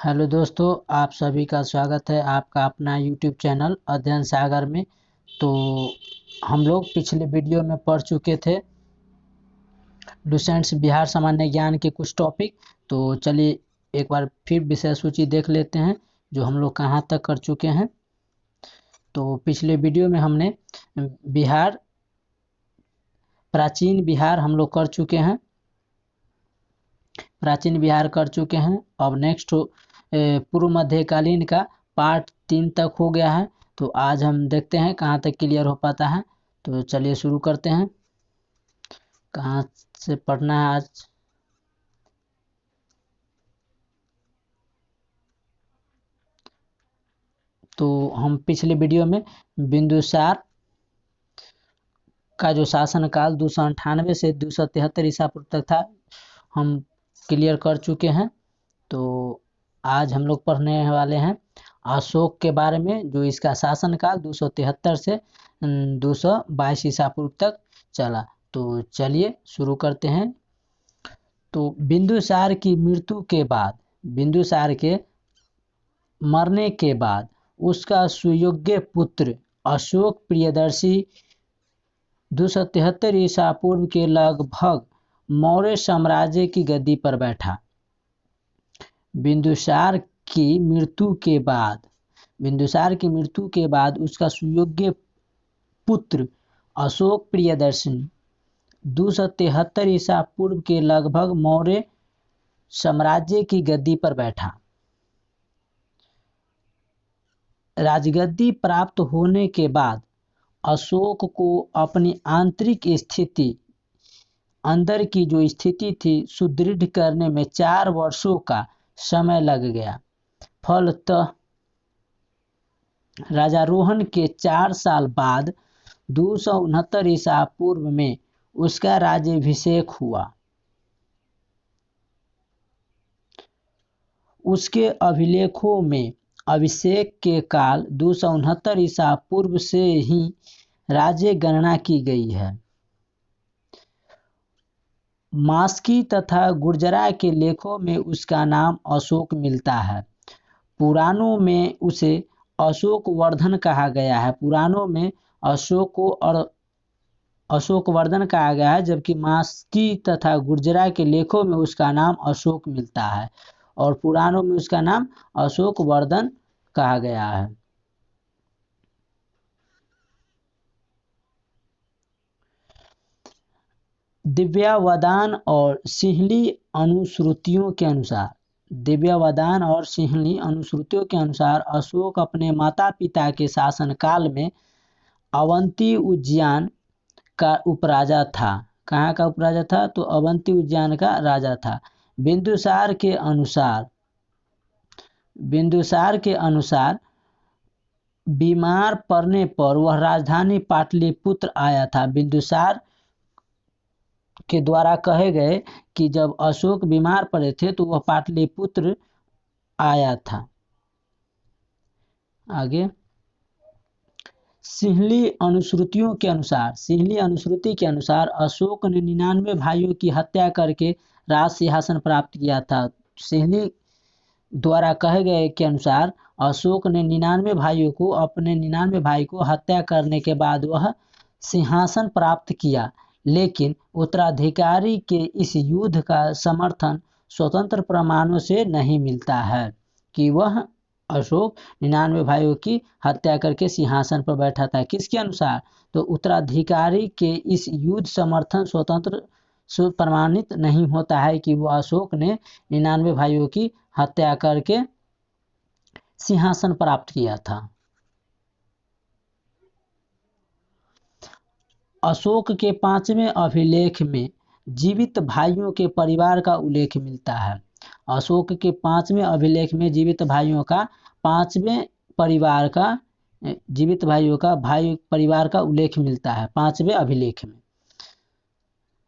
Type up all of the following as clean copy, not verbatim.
Hello दोस्तों, आप सभी का स्वागत है आपका अपना यूट्यूब चैनल अध्ययन सागर में। तो हम लोग पिछले वीडियो में पढ़ चुके थे डोसेंट्स बिहार सामान्य ज्ञान के कुछ टॉपिक। तो चलिए एक बार फिर विषय सूची देख लेते हैं जो हम लोग कहाँ तक कर चुके हैं। तो पिछले वीडियो में हमने बिहार, प्राचीन बिहार हम लोग कर चुके हैं, अब नेक्स्ट पूर्व मध्यकालीन का पार्ट 3 तक हो गया है। तो आज हम देखते हैं कहाँ तक क्लियर हो पाता है। तो चलिए शुरू करते हैं। कहाँ से पढ़ना है आज? तो हम पिछले वीडियो में बिंदुसार का जो शासनकाल 298 से 273 ईसा पूर्व तक था हम क्लियर कर चुके हैं। तो आज हम लोग पढ़ने वाले हैं अशोक के बारे में, जो इसका शासनकाल 273 से 222 ईसा पूर्व तक चला। तो चलिए शुरू करते हैं। तो बिंदुसार की मृत्यु के बाद, बिंदुसार के मरने के बाद उसका सुयोग्य पुत्र अशोक प्रियदर्शी 273 ईसा पूर्व के लगभग मौर्य साम्राज्य की गद्दी पर बैठा। बिंदुसार की मृत्यु के बाद उसका सुयोग्य पुत्र अशोक प्रियदर्शी 273 ईसा पूर्व के लगभग मौर्य साम्राज्य की गद्दी पर बैठा। राजगद्दी प्राप्त होने के बाद अशोक को अपनी आंतरिक स्थिति, अंदर की जो स्थिति थी, सुदृढ़ करने में 4 वर्षों का समय लग गया। फलतः राजारोहण के 4 साल बाद 269 ईसा पूर्व में उसका राज्याभिषेक हुआ। उसके अभिलेखों में अभिषेक के काल 269 ईसा पूर्व से ही राज्य गणना की गई है। मास्की तथा गुर्जरा के लेखों में उसका नाम अशोक मिलता है। पुराणों में उसे अशोक वर्धन कहा गया है। पुराणों में अशोक को और अशोक वर्धन कहा गया है, जबकि मास्की तथा गुर्जरा के लेखों में उसका नाम अशोक मिलता है और पुराणों में उसका नाम अशोक वर्धन कहा गया है। दिव्यावदान और सिंहली अनुश्रुतियों के अनुसार अशोक अपने माता पिता के शासनकाल में अवंती उज्जैन का उपराजा था। कहाँ का उपराजा था? तो अवंती उज्जैन का राजा था। बिंदुसार के अनुसार बीमार पड़ने पर वह राजधानी पाटलिपुत्र आया था। बिंदुसार के द्वारा कहे गए कि जब अशोक बीमार पड़े थे तो वह पाटलिपुत्र आया था। आगे सिंहली अनुश्रुति के अनुसार अशोक ने 99 भाइयों की हत्या करके राज सिंहासन प्राप्त किया था। सिंहली द्वारा कहे गए के अनुसार अशोक ने 99 भाई को हत्या करने के बाद वह सिंहासन प्राप्त किया। लेकिन उत्तराधिकारी के इस युद्ध का समर्थन स्वतंत्र प्रमाणों से नहीं मिलता है कि वह अशोक 99 भाइयों की हत्या करके सिंहासन पर बैठा था। किसके अनुसार? तो उत्तराधिकारी के इस युद्ध समर्थन स्वतंत्र प्रमाणित नहीं होता है कि वो अशोक ने 99 भाइयों की हत्या करके सिंहासन प्राप्त किया था। अशोक के 5वें अभिलेख में जीवित भाइयों के परिवार का उल्लेख मिलता है। अशोक के 5वें अभिलेख में जीवित भाइयों का परिवार का उल्लेख मिलता है 5वें अभिलेख में।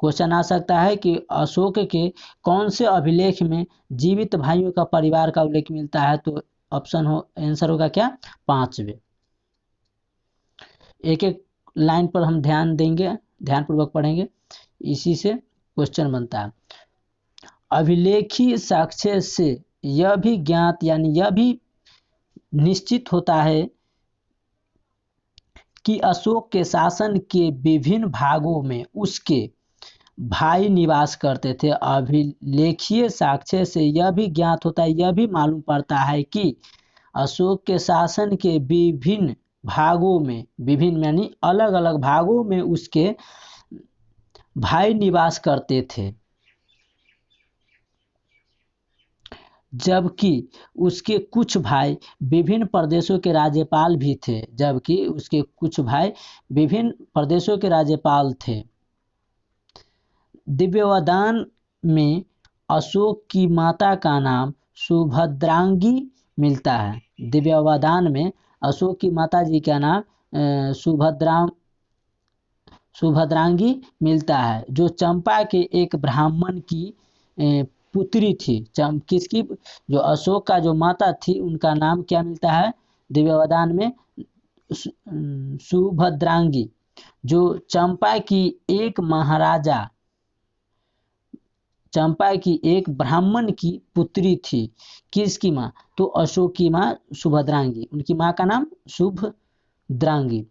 क्वेश्चन आ सकता है कि अशोक के कौन से अभिलेख में जीवित भाइयों का परिवार का उल्लेख मिलता है? तो आंसर होगा क्या? 5वें। एक एक लाइन पर हम ध्यानपूर्वक पढ़ेंगे, इसी से क्वेश्चन बनता है। अभिलेखी साक्ष्य से यह भी ज्ञात यानी यह भी निश्चित होता है कि अशोक के शासन के विभिन्न भागों में उसके भाई निवास करते थे। अभिलेखीय साक्ष्य से यह भी ज्ञात होता है, यह भी मालूम पड़ता है कि अशोक के शासन के विभिन्न भागों में, विभिन्न यानी अलग अलग भागों में उसके भाई निवास करते थे, जबकि उसके कुछ भाई विभिन्न प्रदेशों के राज्यपाल भी थे। जबकि उसके कुछ भाई विभिन्न प्रदेशों के राज्यपाल थे। दिव्यवदान में अशोक की माता का नाम सुभद्रांगी मिलता है। दिव्यवदान में अशोक की माता जी का नाम सुभद्रांगी मिलता है, जो चंपा के एक ब्राह्मण की पुत्री थी। किसकी? जो अशोक का जो माता थी उनका नाम क्या मिलता है दिव्यवदान में? सुभद्रांगी, जो चंपा की एक महाराजा, चंपा की एक ब्राह्मण की पुत्री थी। किसकी माँ? तो अशोक की माँ सुभद्रांगी, उनकी माँ का नाम सुभद्रांगी।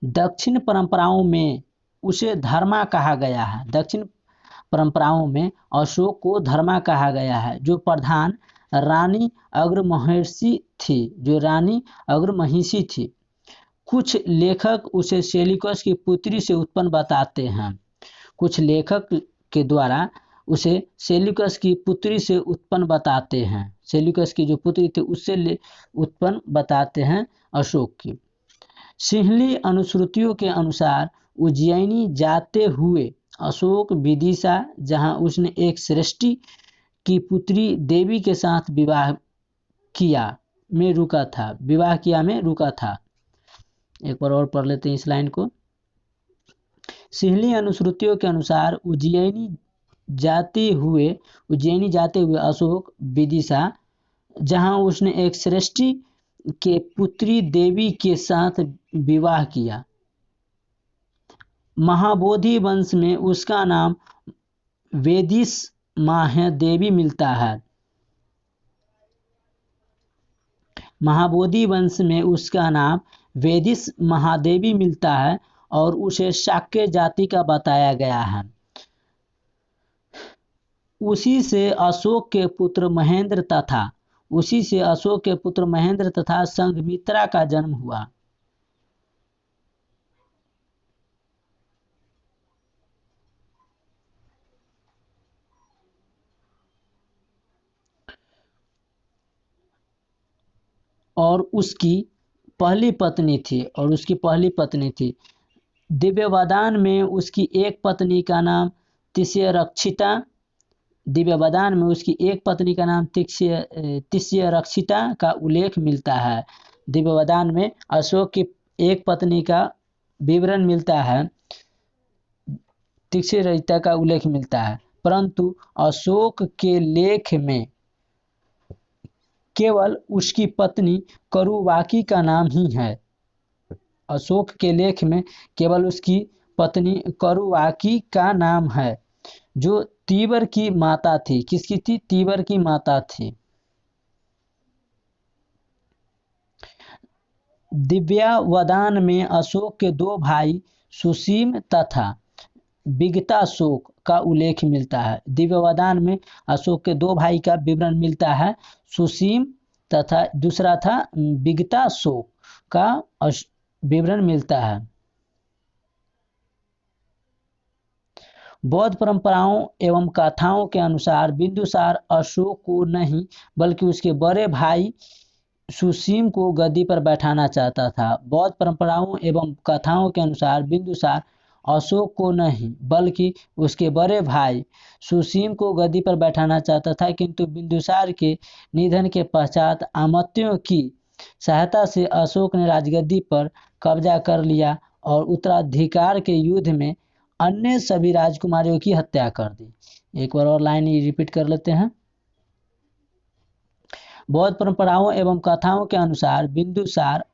दक्षिण परंपराओं में उसे धर्मा कहा गया है। दक्षिण परंपराओं में अशोक को धर्मा कहा गया है, जो प्रधान रानी अग्रमहिषी थी, जो रानी अग्रमहिषी थी। कुछ लेखक उसे सेल्यूकस की पुत्री से उत्पन्न बताते हैं। कुछ लेखक के द्वारा उसे सेल्यूकस की पुत्री से उत्पन्न बताते हैं। सेल्यूकस की जो पुत्री थी उससे उत्पन्न बताते हैं अशोक की। सिंहली अनुश्रुतियों के अनुसार उज्जैनी जाते हुए अशोक विदिशा, जहां उसने एक श्रेष्ठी की पुत्री देवी के साथ विवाह किया में रुका था। विवाह किया में रुका था। एक बार और पढ़ लेते हैं इस लाइन को। सिंहली अनुश्रुतियों के अनुसार उज्जैनी जाते हुए अशोक विदिशा, जहां उसने एक श्रेष्ठी के पुत्री देवी के साथ विवाह किया। महाबोधि वंश में उसका नाम वेदिस महादेवी मिलता है। महाबोधि वंश में उसका नाम वेदिस महादेवी मिलता है और उसे शाक्य जाति का बताया गया है। उसी से अशोक के पुत्र महेंद्र तथा संघमित्रा का जन्म हुआ। और उसकी पहली पत्नी थी। दिव्यवदान में उसकी एक पत्नी का नाम तिस्यरक्षिता का उल्लेख मिलता है। दिव्यवदान में अशोक की एक पत्नी का विवरण मिलता है, तिस्यरक्षिता का उल्लेख मिलता है, परंतु अशोक के लेख में केवल उसकी पत्नी करुवाकी का नाम ही है। अशोक के लेख में केवल उसकी पत्नी करुवाकी का नाम है, जो तीवर की माता थी। किसकी थी? तीवर की माता थी। दिव्यवदान में अशोक के दो भाई सुसीम तथा विगताशोक का उल्लेख मिलता है। दिव्यवदान में अशोक के दो भाई का विवरण मिलता है, सुसीम तथा दूसरा था विगताशोक का विवरण मिलता है। बौद्ध परंपराओं एवं कथाओं के अनुसार बिंदुसार अशोक को नहीं बल्कि उसके बड़े भाई सुसीम को गद्दी पर बैठाना चाहता था। बौद्ध परंपराओं एवं कथाओं के अनुसार बिंदुसार अशोक को नहीं बल्कि उसके बड़े भाई सुसीम को गद्दी पर बैठाना चाहता था, किंतु बिंदुसार के निधन के पश्चात अमात्यों की सहायता से अशोक ने राजगद्दी पर कब्जा कर लिया और उत्तराधिकार के युद्ध में अन्य सभी राजकुमारियों की हत्या कर दी। एक बार और लाइन रिपीट कर लेते हैं। बौद्ध परंपराओं एवं कथाओं के अनुसार बिंदुसार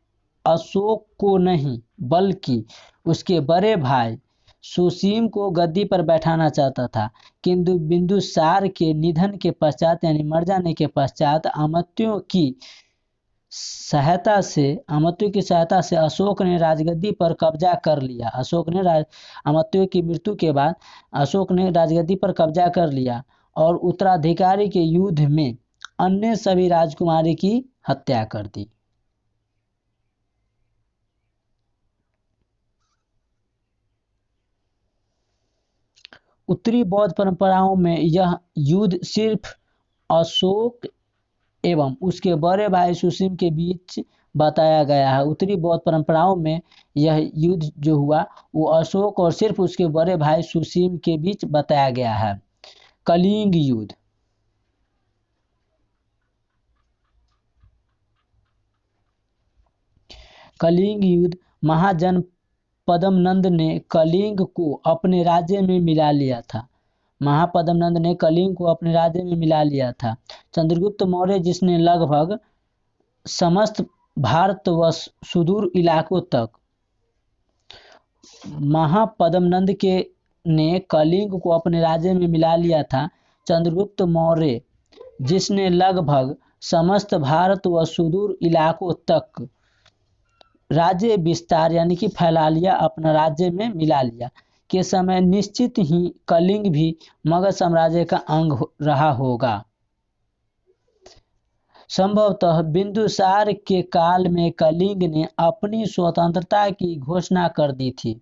अशोक को नहीं बल्कि उसके बड़े भाई सुसीम को गद्दी पर बैठाना चाहता था, किंतु बिंदुसार के निधन के पश्चात यानी मर जाने के पश्चात अमात्यों की सहायता से अशोक ने राजगद्दी पर कब्जा कर लिया। अमात्यों की मृत्यु के बाद अशोक ने राजगद्दी पर कब्जा कर लिया और उत्तराधिकारी के युद्ध में अन्य सभी राजकुमारी की हत्या कर दी। उत्तरी बौद्ध परंपराओं में यह युद्ध सिर्फ अशोक एवं उसके बड़े भाई सुसीम के बीच बताया गया है। उत्तरी बौद्ध परंपराओं में यह युद्ध जो हुआ वो अशोक और सिर्फ उसके बड़े भाई सुसीम के बीच बताया गया है। कलिंग युद्ध। कलिंग युद्ध। महाजन पद्मनंद ने कलिंग को अपने राज्य में मिला लिया था। महापद्मनंद ने कलिंग को अपने राज्य में मिला लिया था। चंद्रगुप्त मौर्य, जिसने लगभग समस्त भारत व सुदूर इलाकों तक महापद्मनंद के ने कलिंग को अपने राज्य में मिला लिया था। चंद्रगुप्त मौर्य, जिसने लगभग समस्त भारत व सुदूर इलाकों तक राज्य विस्तार यानी कि फैला लिया, अपना राज्य में मिला लिया के समय निश्चित ही कलिंग भी मगध साम्राज्य का अंग रहा होगा। संभवतः बिंदुसार के काल में कलिंग ने अपनी स्वतंत्रता की घोषणा कर दी थी।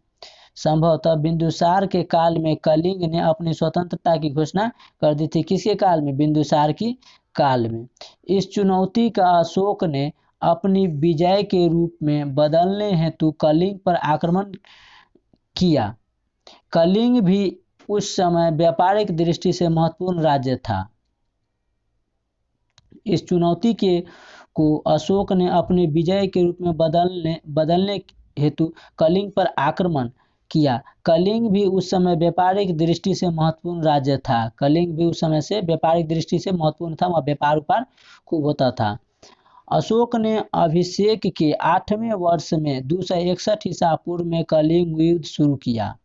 संभवतः बिंदुसार के काल में कलिंग ने अपनी स्वतंत्रता की घोषणा कर दी थी। किसके काल में? बिंदुसार की काल में। इस चुनौती का अशोक ने अपनी विजय के रूप में बदलने हेतु कलिंग पर आक्रमण किया। कलिंग भी उस समय व्यापारिक दृष्टि से महत्वपूर्ण राज्य था। इस चुनौती को अशोक ने अपने विजय के रूप में बदलने हेतु कलिंग पर आक्रमण किया। कलिंग भी उस समय व्यापारिक दृष्टि से महत्वपूर्ण राज्य था। कलिंग भी उस समय से व्यापारिक दृष्टि से महत्वपूर्ण था, वहाँ व्यापार खूब होता था। अशोक ने अभिषेक के 8वें वर्ष में 261 ईसा पूर्व में कलिंग युद्ध शुरू किया।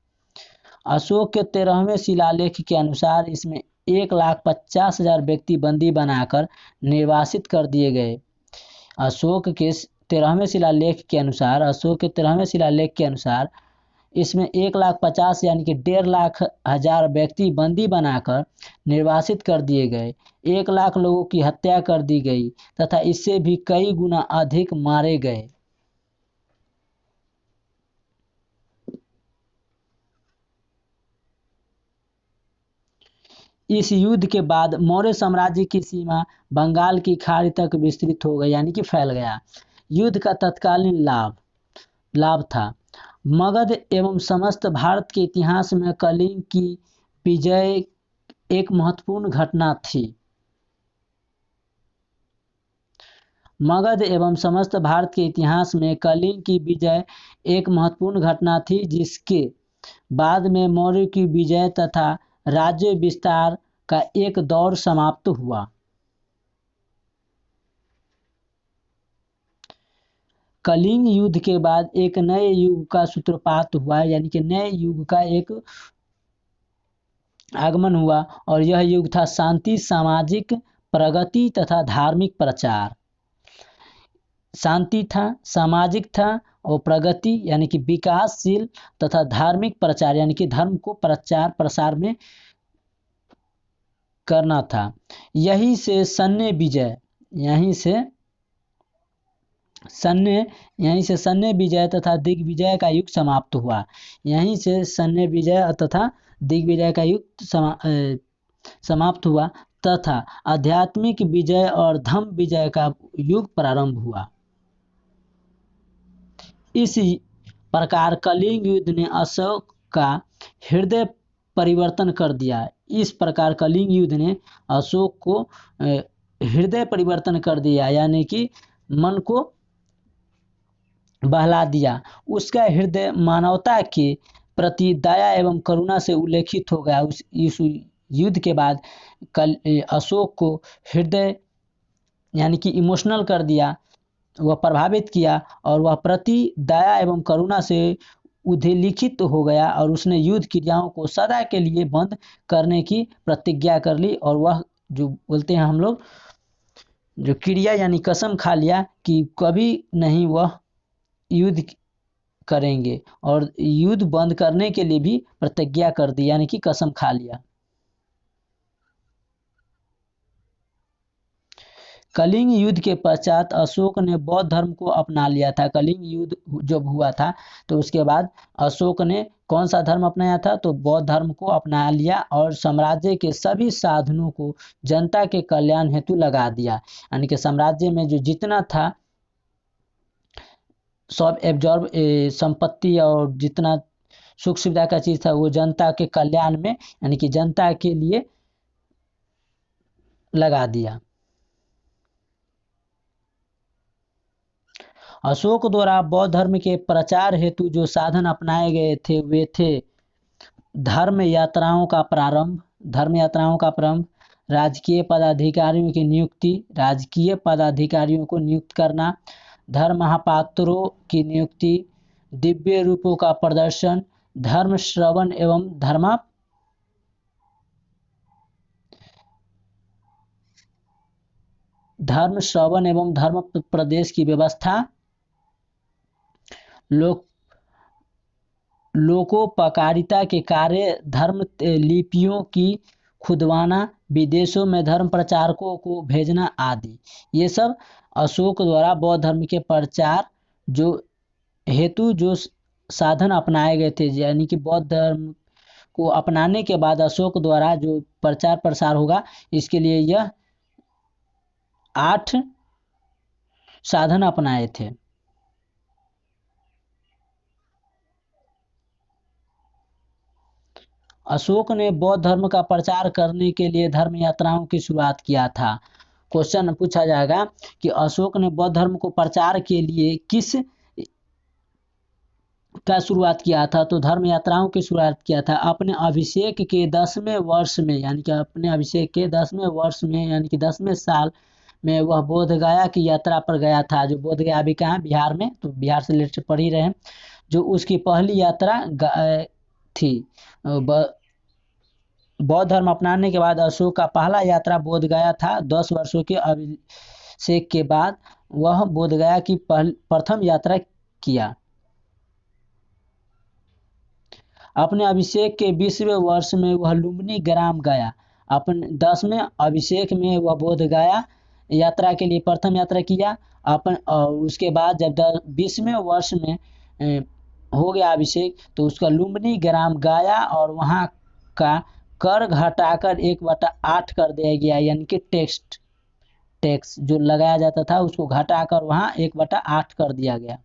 अशोक के 13वें शिलालेख के अनुसार इसमें 1,50,000 व्यक्ति बंदी बनाकर निर्वासित कर दिए गए। अशोक के 13वें शिलालेख के अनुसार इसमें 1,50,000 यानी कि 1,50,000 व्यक्ति बंदी बनाकर निर्वासित कर दिए गए। 1,00,000 लोगों की हत्या कर दी गई तथा इससे भी कई गुना अधिक मारे गए। इस युद्ध के बाद मौर्य साम्राज्य की सीमा बंगाल की खाड़ी तक विस्तृत हो गई यानी कि फैल गया। युद्ध का तत्कालीन लाभ था। मगध एवं समस्त भारत के इतिहास में कलिंग की विजय एक महत्वपूर्ण घटना थी। मगध एवं समस्त भारत के इतिहास में कलिंग की विजय एक महत्वपूर्ण घटना थी, जिसके बाद में मौर्य की विजय तथा राज्य विस्तार का एक दौर समाप्त हुआ। कलिंग युद्ध के बाद एक नए युग का सूत्रपात हुआ यानी कि नए युग का एक आगमन हुआ और यह युग था शांति, सामाजिक प्रगति तथा धार्मिक प्रचार। शांति था, सामाजिक था और प्रगति यानी कि विकासशील तथा धार्मिक प्रचार यानी कि धर्म को प्रचार प्रसार में करना था। यहीं से सन्य विजय तथा दिग्विजय का युग समाप्त हुआ। यहीं से सन्य विजय तथा दिग्विजय का युग समाप्त हुआ तथा आध्यात्मिक विजय और धर्म विजय का युग प्रारंभ हुआ। इस प्रकार कलिंग युद्ध ने अशोक का हृदय परिवर्तन कर दिया। इस प्रकार कलिंग युद्ध ने अशोक को हृदय परिवर्तन कर दिया यानी कि मन को बहला दिया। उसका हृदय मानवता के प्रति दया एवं करुणा से उल्लेखित हो गया। इस युद्ध के बाद अशोक को हृदय यानी कि इमोशनल कर दिया, वह प्रभावित किया और वह प्रति दया एवं करुणा से उद्लिखित हो गया और उसने युद्ध क्रियाओं को सदा के लिए बंद करने की प्रतिज्ञा कर ली। और वह जो बोलते हैं हम लोग जो क्रिया यानी कसम खा लिया कि कभी नहीं वह युद्ध करेंगे, और युद्ध बंद करने के लिए भी प्रतिज्ञा कर दी यानी कि कसम खा लिया। कलिंग युद्ध के पश्चात अशोक ने बौद्ध धर्म को अपना लिया था। कलिंग युद्ध जब हुआ था तो उसके बाद अशोक ने कौन सा धर्म अपनाया था, तो बौद्ध धर्म को अपना लिया और साम्राज्य के सभी साधनों को जनता के कल्याण हेतु लगा दिया। यानी कि साम्राज्य में जो जितना था सब एब्जॉर्ब संपत्ति और जितना सुख सुविधा का चीज था वो जनता के कल्याण में यानी कि जनता के लिए लगा दिया। अशोक द्वारा बौद्ध धर्म के प्रचार हेतु जो साधन अपनाए गए थे वे थे धर्म यात्राओं का प्रारंभ, राजकीय पदाधिकारियों की नियुक्ति, राजकीय पदाधिकारियों को नियुक्त करना, धर्म महापात्रों की नियुक्ति, दिव्य रूपों का प्रदर्शन, धर्म श्रवण एवं धर्म प्रदेश की व्यवस्था, लोकोपकारिता के कार्य, धर्म लिपियों की खुदवाना, विदेशों में धर्म प्रचारकों को भेजना आदि। ये सब अशोक द्वारा बौद्ध धर्म के प्रचार जो हेतु जो साधन अपनाए गए थे, यानी कि बौद्ध धर्म को अपनाने के बाद अशोक द्वारा जो प्रचार प्रसार होगा इसके लिए यह 8 साधन अपनाए थे। अशोक ने बौद्ध धर्म का प्रचार करने के लिए धर्म यात्राओं की शुरुआत किया था। क्वेश्चन पूछा जाएगा कि अशोक ने बौद्ध धर्म को प्रचार के लिए किस का शुरुआत किया था, तो धर्म यात्राओं की शुरुआत किया था अपने अभिषेक के 10वें वर्ष में, यानी कि अपने अभिषेक के 10वें वर्ष में यानी कि 10वें साल में वह बोध गया की यात्रा पर गया था। जो बोध गया अभी कहाँ, बिहार में, तो बिहार से रिलेटेड पढ़ ही रहे हैं। जो उसकी पहली यात्रा थी। बौद्ध धर्म अपनाने के बाद अशोक का पहला यात्रा बोध गया था। 10 वर्षों के अभिषेक के बाद वह बोध गया की प्रथम यात्रा किया। अपने अभिषेक के 20वें वर्ष में वह लुम्बिनी ग्राम गया। अपने 10वें अभिषेक में वह बोध गया यात्रा के लिए प्रथम यात्रा किया। और उसके बाद जब 20वें वर्ष में हो गया अभिषेक तो उसका लुम्बिनी ग्राम गया और वहाँ का कर घटाकर 1/8 कर दिया गया, यानी कि टैक्स जो लगाया जाता था उसको घटाकर वहाँ 1/8 कर दिया गया।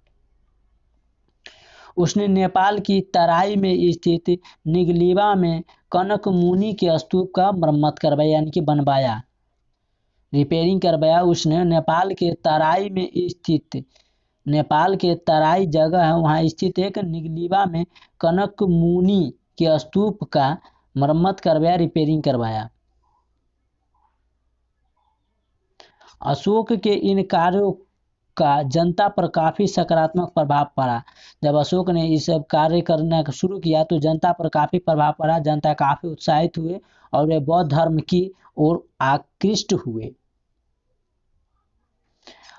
उसने नेपाल की तराई में स्थित निगलीवा में कनक मुनि के स्तूप का मरम्मत करवाया, यानी कि बनवाया, रिपेयरिंग करवाया। उसने नेपाल के तराई में स्थित, नेपाल के तराई जगह है वहाँ स्थित एक निगलीवा में कनक मुनि के स्तूप का मरम्मत करवाया, रिपेयरिंग करवाया। अशोक के इन कार्यों का जनता पर काफ़ी सकारात्मक प्रभाव पड़ा। जब अशोक ने ये सब कार्य करना शुरू किया तो जनता पर काफ़ी प्रभाव पड़ा, जनता काफ़ी उत्साहित हुए और वे बौद्ध धर्म की ओर आकृष्ट हुए।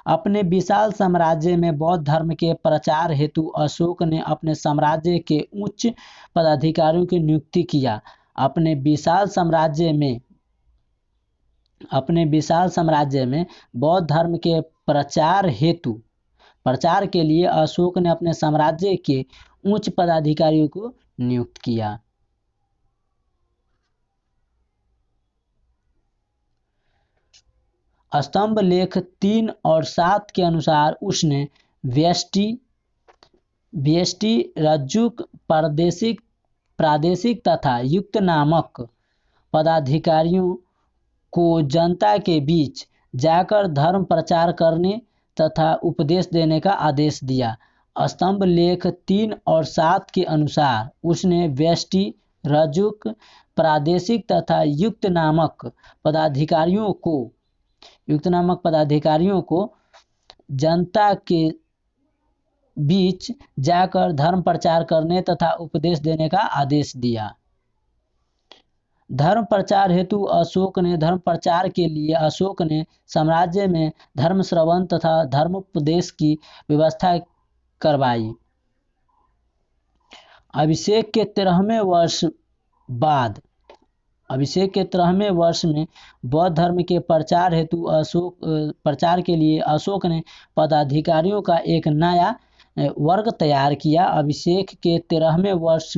अपने विशाल साम्राज्य में बौद्ध धर्म के प्रचार हेतु अशोक ने अपने साम्राज्य के उच्च पदाधिकारियों की नियुक्ति किया। अपने विशाल साम्राज्य में बौद्ध धर्म के प्रचार के लिए अशोक ने अपने साम्राज्य के उच्च पदाधिकारियों को नियुक्त किया। स्तंभ लेख 3 और 7 के अनुसार उसने व्यष्टि रज्जुक प्रादेशिक तथा युक्त नामक पदाधिकारियों को जनता के बीच जाकर धर्म प्रचार करने तथा उपदेश देने का आदेश दिया। स्तंभ लेख 3 और 7 के अनुसार उसने व्यष्टि रज्जुक प्रादेशिक तथा युक्त नामक पदाधिकारियों को जनता के बीच जाकर धर्म प्रचार करने तथा उपदेश देने का आदेश दिया। धर्म प्रचार के लिए अशोक ने साम्राज्य में धर्म श्रवण तथा धर्मोपदेश की व्यवस्था करवाई। अभिषेक के 13वें वर्ष में बौद्ध धर्म के प्रचार के लिए अशोक ने पदाधिकारियों का एक नया वर्ग तैयार किया। अभिषेक के 13वें वर्ष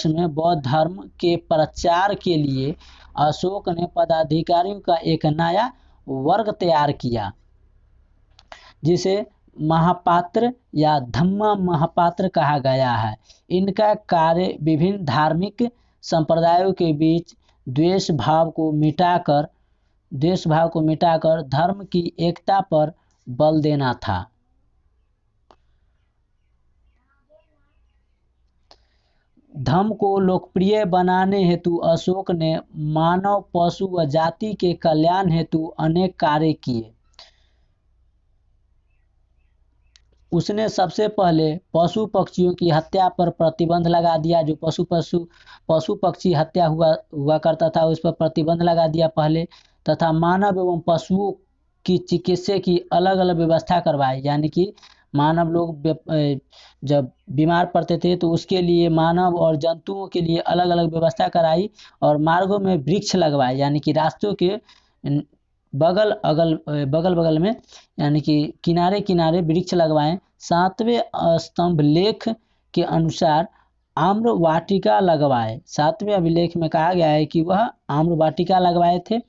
में बौद्ध धर्म के प्रचार के लिए अशोक ने पदाधिकारियों का एक नया वर्ग तैयार किया, जिसे महापात्र या धम्मा महापात्र कहा गया है। इनका कार्य विभिन्न धार्मिक संप्रदायों के बीच द्वेष भाव को मिटाकर धर्म की एकता पर बल देना था। धर्म को लोकप्रिय बनाने हेतु अशोक ने मानव, पशु व जाति के कल्याण हेतु अनेक कार्य किए। उसने सबसे पहले पशु पक्षियों की हत्या पर प्रतिबंध लगा दिया। जो पशु पक्षी हत्या हुआ करता था, उस पर प्रतिबंध लगा दिया पहले, तथा मानव एवं पशुओं की चिकित्सा की अलग अलग व्यवस्था करवाई। यानी कि मानव लोग जब बीमार पड़ते थे तो उसके लिए मानव और जंतुओं के लिए अलग अलग व्यवस्था कराई, और मार्गों में वृक्ष लगवाए, यानी कि रास्तों के बगल में यानी कि किनारे किनारे वृक्ष लगवाएं। 7वें स्तंभ लेख के अनुसार आम्र वाटिका लगवाए। 7वें अभिलेख में कहा गया है कि वह आम्र वाटिका लगवाए थे।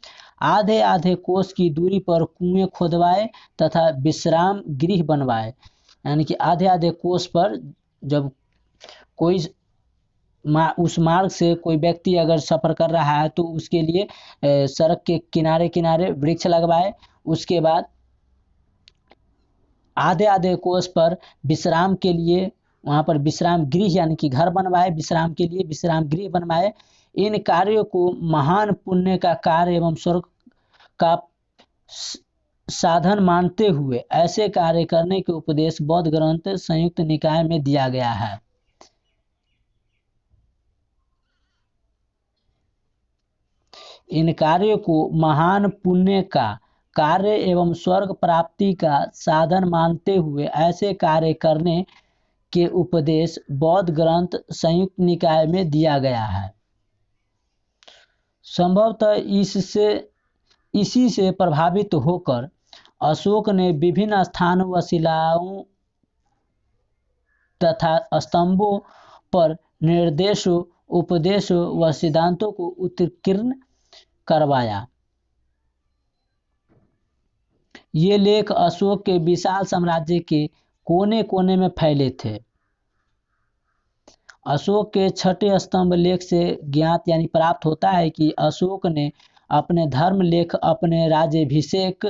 आधे आधे कोस की दूरी पर कुएं खोदवाए तथा विश्राम गृह बनवाए। यानी कि आधे आधे कोस पर जब कोई उस मार्ग से कोई व्यक्ति अगर सफ़र कर रहा है तो उसके लिए सड़क के किनारे किनारे वृक्ष लगवाए। उसके बाद आधे आधे कोस पर विश्राम के लिए वहाँ पर विश्राम गृह यानी कि घर बनवाए, विश्राम के लिए विश्राम गृह बनवाए। इन कार्यों को महान पुण्य का कार्य एवं स्वर्ग का साधन मानते हुए ऐसे कार्य करने के उपदेश बौद्ध ग्रंथ संयुक्त निकाय में दिया गया है। इन कार्यों को महान पुण्य का कार्य एवं स्वर्ग प्राप्ति का साधन मानते हुए ऐसे कार्य करने के उपदेश बौद्ध ग्रंथ संयुक्त निकाय में दिया गया है। संभवतः इसी से प्रभावित होकर अशोक ने विभिन्न स्थानों व शिलाओं तथा स्तंभों पर निर्देशों, उपदेशों व सिद्धांतों को उत्कीर्ण करवाया। ये लेख अशोक के विशाल साम्राज्य के कोने कोने में फैले थे। अशोक के 6ठे स्तंभ लेख से ज्ञात यानी प्राप्त होता है कि अशोक ने अपने धर्म लेख अपने राज्याभिषेक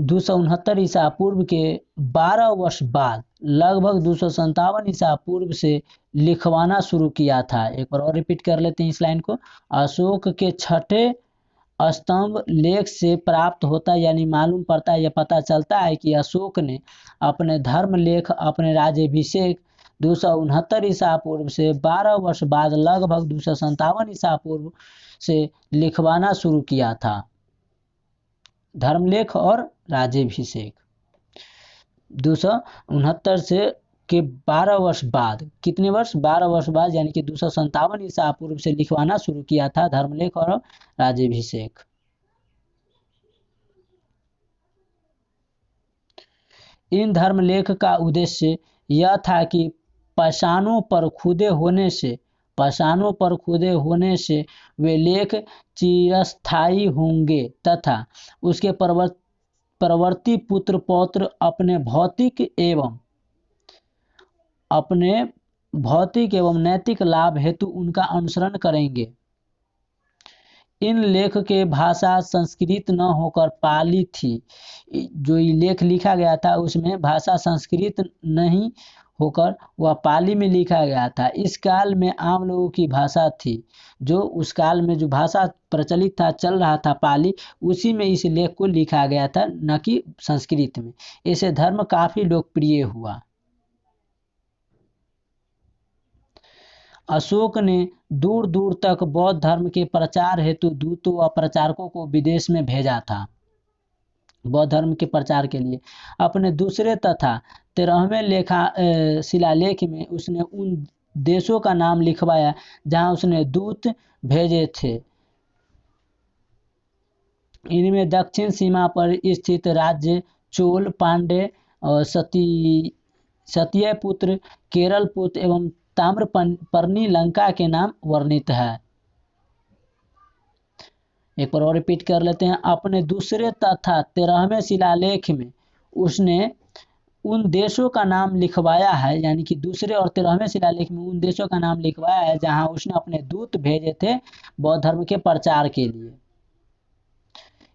269 ईसा पूर्व के 12 वर्ष बाद लगभग 257 ईसा पूर्व से लिखवाना शुरू किया था। एक बार और रिपीट कर लेते हैं इस लाइन को। अशोक के 6ठे स्तंभ लेख से प्राप्त होता है यानी मालूम पड़ता है या पता चलता है कि अशोक ने अपने धर्म लेख अपने राज्याभिषेक 269 ईसा पूर्व से 12 वर्ष बाद लगभग 257 ईसा पूर्व से लिखवाना शुरू किया था। धर्मलेख और राज्याभिषेक 269 से के 12 वर्ष बाद, कितने वर्ष? 12 वर्ष बाद, यानी कि 257 ईसा पूर्व से लिखवाना शुरू किया था धर्मलेख और राज्याभिषेक। इन धर्मलेख का उद्देश्य यह था कि पाषाणों पर खुदे होने से वे लेख चिरस्थायी होंगे तथा उसके परवर्ती पुत्र पौत्र अपने भौतिक एवं नैतिक लाभ हेतु उनका अनुसरण करेंगे। इन लेख के भाषा संस्कृत न होकर पाली थी। जो ये लेख लिखा गया था उसमें भाषा संस्कृत नहीं होकर वह पाली में लिखा गया था। इस काल में आम लोगों की भाषा थी, जो उस काल में जो भाषा प्रचलित था, चल रहा था पाली, उसी में इस लेख को लिखा गया था, न कि संस्कृत में। इससे धर्म काफी लोकप्रिय हुआ। अशोक ने दूर दूर तक बौद्ध धर्म के प्रचार हेतु दूतों व प्रचारकों को विदेश में भेजा था। बौद्ध धर्म के प्रचार के लिए अपने दूसरे तथा 13वें शिलालेख में उसने उन देशों का नाम लिखवाया जहां उसने दूत भेजे थे। इनमें दक्षिण सीमा पर स्थित राज्य चोल, पांड्य और सत्यपुत्र, केरलपुत्र एवं ताम्रपर्णी लंका के नाम वर्णित है। एक बार और रिपीट कर लेते हैं। अपने दूसरे तथा 13वें शिलालेख में उसने उन देशों का नाम लिखवाया है, यानी कि दूसरे और 13वें शिलालेख में उन देशों का नाम लिखवाया है जहां उसने अपने दूत भेजे थे बौद्ध धर्म के प्रचार के लिए।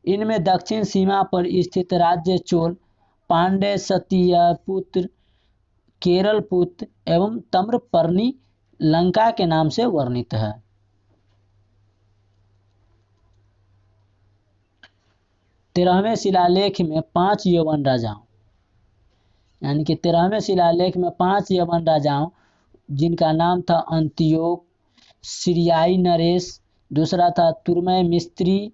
इनमें दक्षिण सीमा पर स्थित राज्य चोल, पांड्य, सत्यपुत्र, केरलपुत्र एवं ताम्रपर्णी लंका के नाम से वर्णित है। तेरहवें शिलालेख में 5 यवन राजाओं, यानी कि 13वें शिलालेख में 5 यवन राजाओं जिनका नाम था अंतियोक, सीरियाई नरेश, दूसरा था तुर्मय मिस्त्री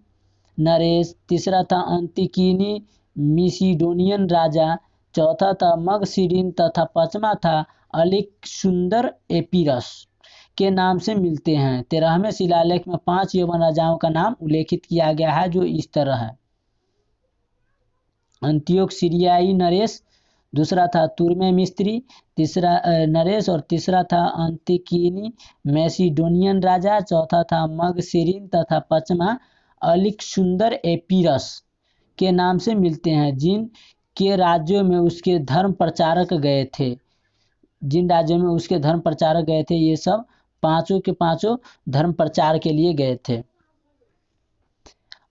नरेश, तीसरा था अंतिकीनी मिसिडोनियन राजा, चौथा था मगसिरिन तथा पांचवा था अलेक्सुंदर एपीरस के नाम से मिलते हैं। 13वें शिलालेख में 5 यवन राजाओं का नाम उल्लेखित किया गया है, जो इस तरह है। अंत्योक सीरियाई नरेश, दूसरा था तुर्मे मिस्त्री, तीसरा नरेश, और तीसरा था अंतिकीनी मैसिडोनियन राजा, चौथा था मगसिरिन तथा पांचवा अलेक्सुंदर एपीरस के नाम से मिलते हैं। जिन के राज्यों में उसके धर्म प्रचारक गए थे, जिन राज्यों में उसके धर्म प्रचारक गए थे, ये सब पांचों के पांचों धर्म प्रचार के लिए गए थे।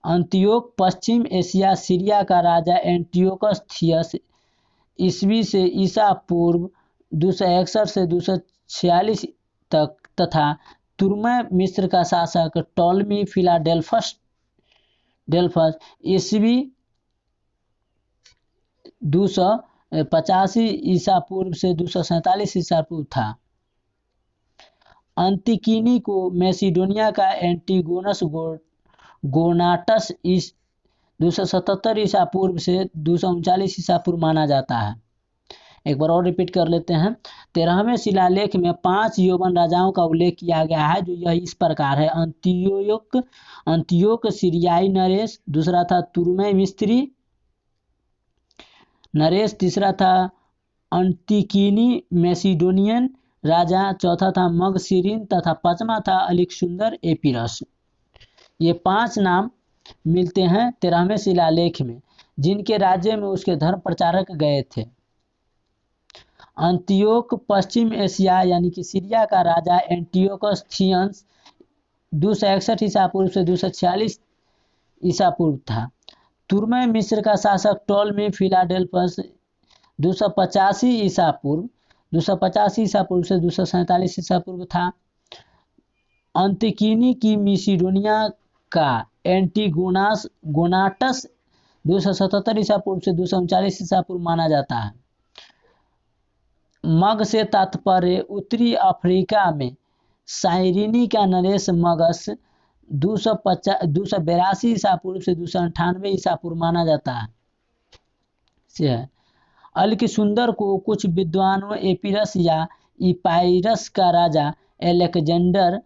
अंतियोक पश्चिम एशिया सीरिया का राजा एंटियोकस थियस ईस्वी से ईसा पूर्व 261 से 246 तक तथा तुर्मय मिस्र का शासक टॉलमी फिलाडेल्फस ईस्वी 285 ईसा पूर्व से 247 ईसा पूर्व था। अंतिकीनी को मैसिडोनिया का एंटीगोनस गोनाटस 277 ईसा पूर्व से 239 ईसा पूर्व माना जाता है। एक बार और रिपीट कर लेते हैं। 13वें शिलालेख में 5 यौवन राजाओं का उल्लेख किया गया है, जो यह इस प्रकार है। अंतियोक सीरियाई नरेश, दूसरा था तुर्मे मिस्त्री नरेश, तीसरा था अंतिकीनी मैसिडोनियन राजा, चौथा था मगसिरिन तथा पांचवा था अलेक्सुंदर एपीरस। ये 5 नाम मिलते हैं 13वें शिलालेख में, जिनके राज्य में उसके धर्म प्रचारक गए थे। अंतियोक पश्चिम एशिया यानी कि सीरिया का राजा एंटियोकस थियस 261 ईसा पूर्व से 246 ईसा पूर्व था। तुर्मे मिस्र का शासक टॉलमी फिलाडेल्फस 285 ईसा पूर्व 285 ईसा पूर्व से 247 ईसा पूर्व था। अंतिकीनी की मिसिडोनिया का एंटीगोनास गोनाटस 277 ईसा पूर्व से 239 ईसा पूर्व माना जाता है। मग से तात्पर्य उत्तरी अफ्रीका में साइरिनी का नरेश मगस 282 ईसा पूर्व से 298 ईसा पूर्व माना जाता है से है। अलेक्सुंदर को कुछ विद्वानों एपीरस या इपाइरस का राजा एलेक्जेंडर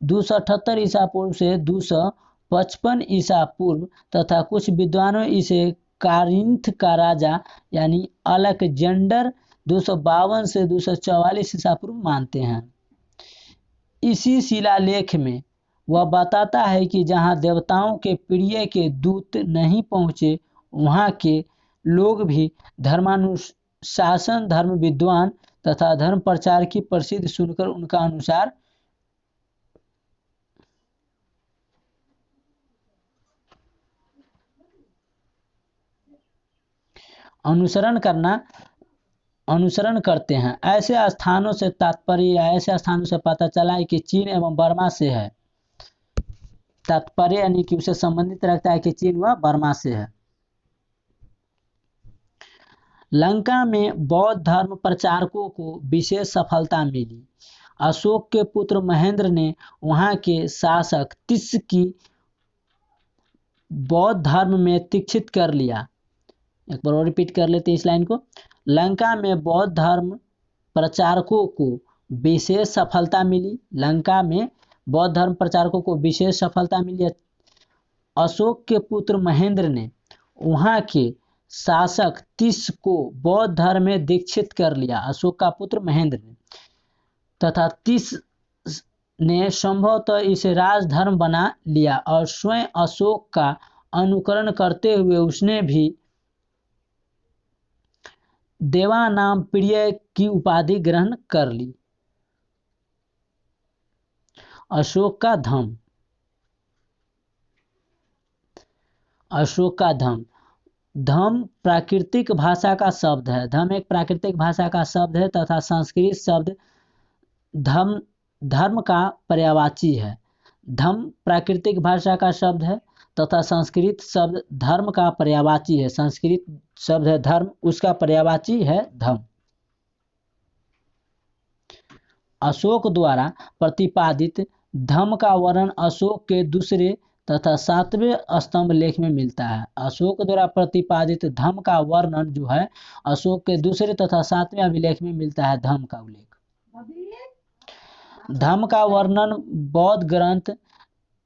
278 ईसा पूर्व से 255 ईसा पूर्व तथा कुछ विद्वानों इसे कारिंथ का राजा यानी अलेक्जेंडर 252 से 244 ईसा पूर्व मानते हैं। इसी शिलालेख में वह बताता है कि जहां देवताओं के प्रिय के दूत नहीं पहुंचे, वहां के लोग भी धर्मानुशासन, धर्म विद्वान तथा धर्म प्रचार की प्रसिद्ध सुनकर उनका अनुसरण करना अनुसरण करते हैं। ऐसे स्थानों से तात्पर्य या ऐसे स्थानों से पता चला है कि चीन एवं बर्मा से है। तात्पर्य यानी कि उसे संबंधित रखता है कि चीन व बर्मा से है। लंका में बौद्ध धर्म प्रचारकों को विशेष सफलता मिली। अशोक के पुत्र महेंद्र ने वहां के शासक तिस की बौद्ध धर्म में दीक्षित कर लिया। एक बार और रिपीट कर लेते हैं इस लाइन को। लंका में बौद्ध धर्म प्रचारकों को विशेष सफलता मिली। लंका में बौद्ध धर्म प्रचारकों को विशेष सफलता मिली। अशोक के पुत्र महेंद्र ने वहां के शासक तिस को बौद्ध धर्म में दीक्षित कर लिया। अशोक का पुत्र महेंद्र ने तथा तिस ने संभवतः इसे राजधर्म बना लिया और स्वयं अशोक का अनुकरण करते हुए उसने भी देवानाम प्रिय की उपाधि ग्रहण कर ली। अशोक का धम। अशोक का धम। धम प्राकृतिक भाषा का शब्द है। धम एक प्राकृतिक भाषा का शब्द है तथा संस्कृत शब्द धर्म का पर्यायवाची है। धम प्राकृतिक भाषा का शब्द है तथा संस्कृत शब्द धर्म का पर्यायवाची है। संस्कृत शब्द है धर्म, उसका पर्यायवाची है धम। अशोक द्वारा प्रतिपादित धम का वर्णन अशोक के दूसरे तथा 7वें स्तंभ लेख में मिलता है। अशोक द्वारा प्रतिपादित धम का वर्णन जो है अशोक के दूसरे तथा 7वें अभिलेख में मिलता है। धम का उल्लेख। धम का वर्णन बौद्ध ग्रंथ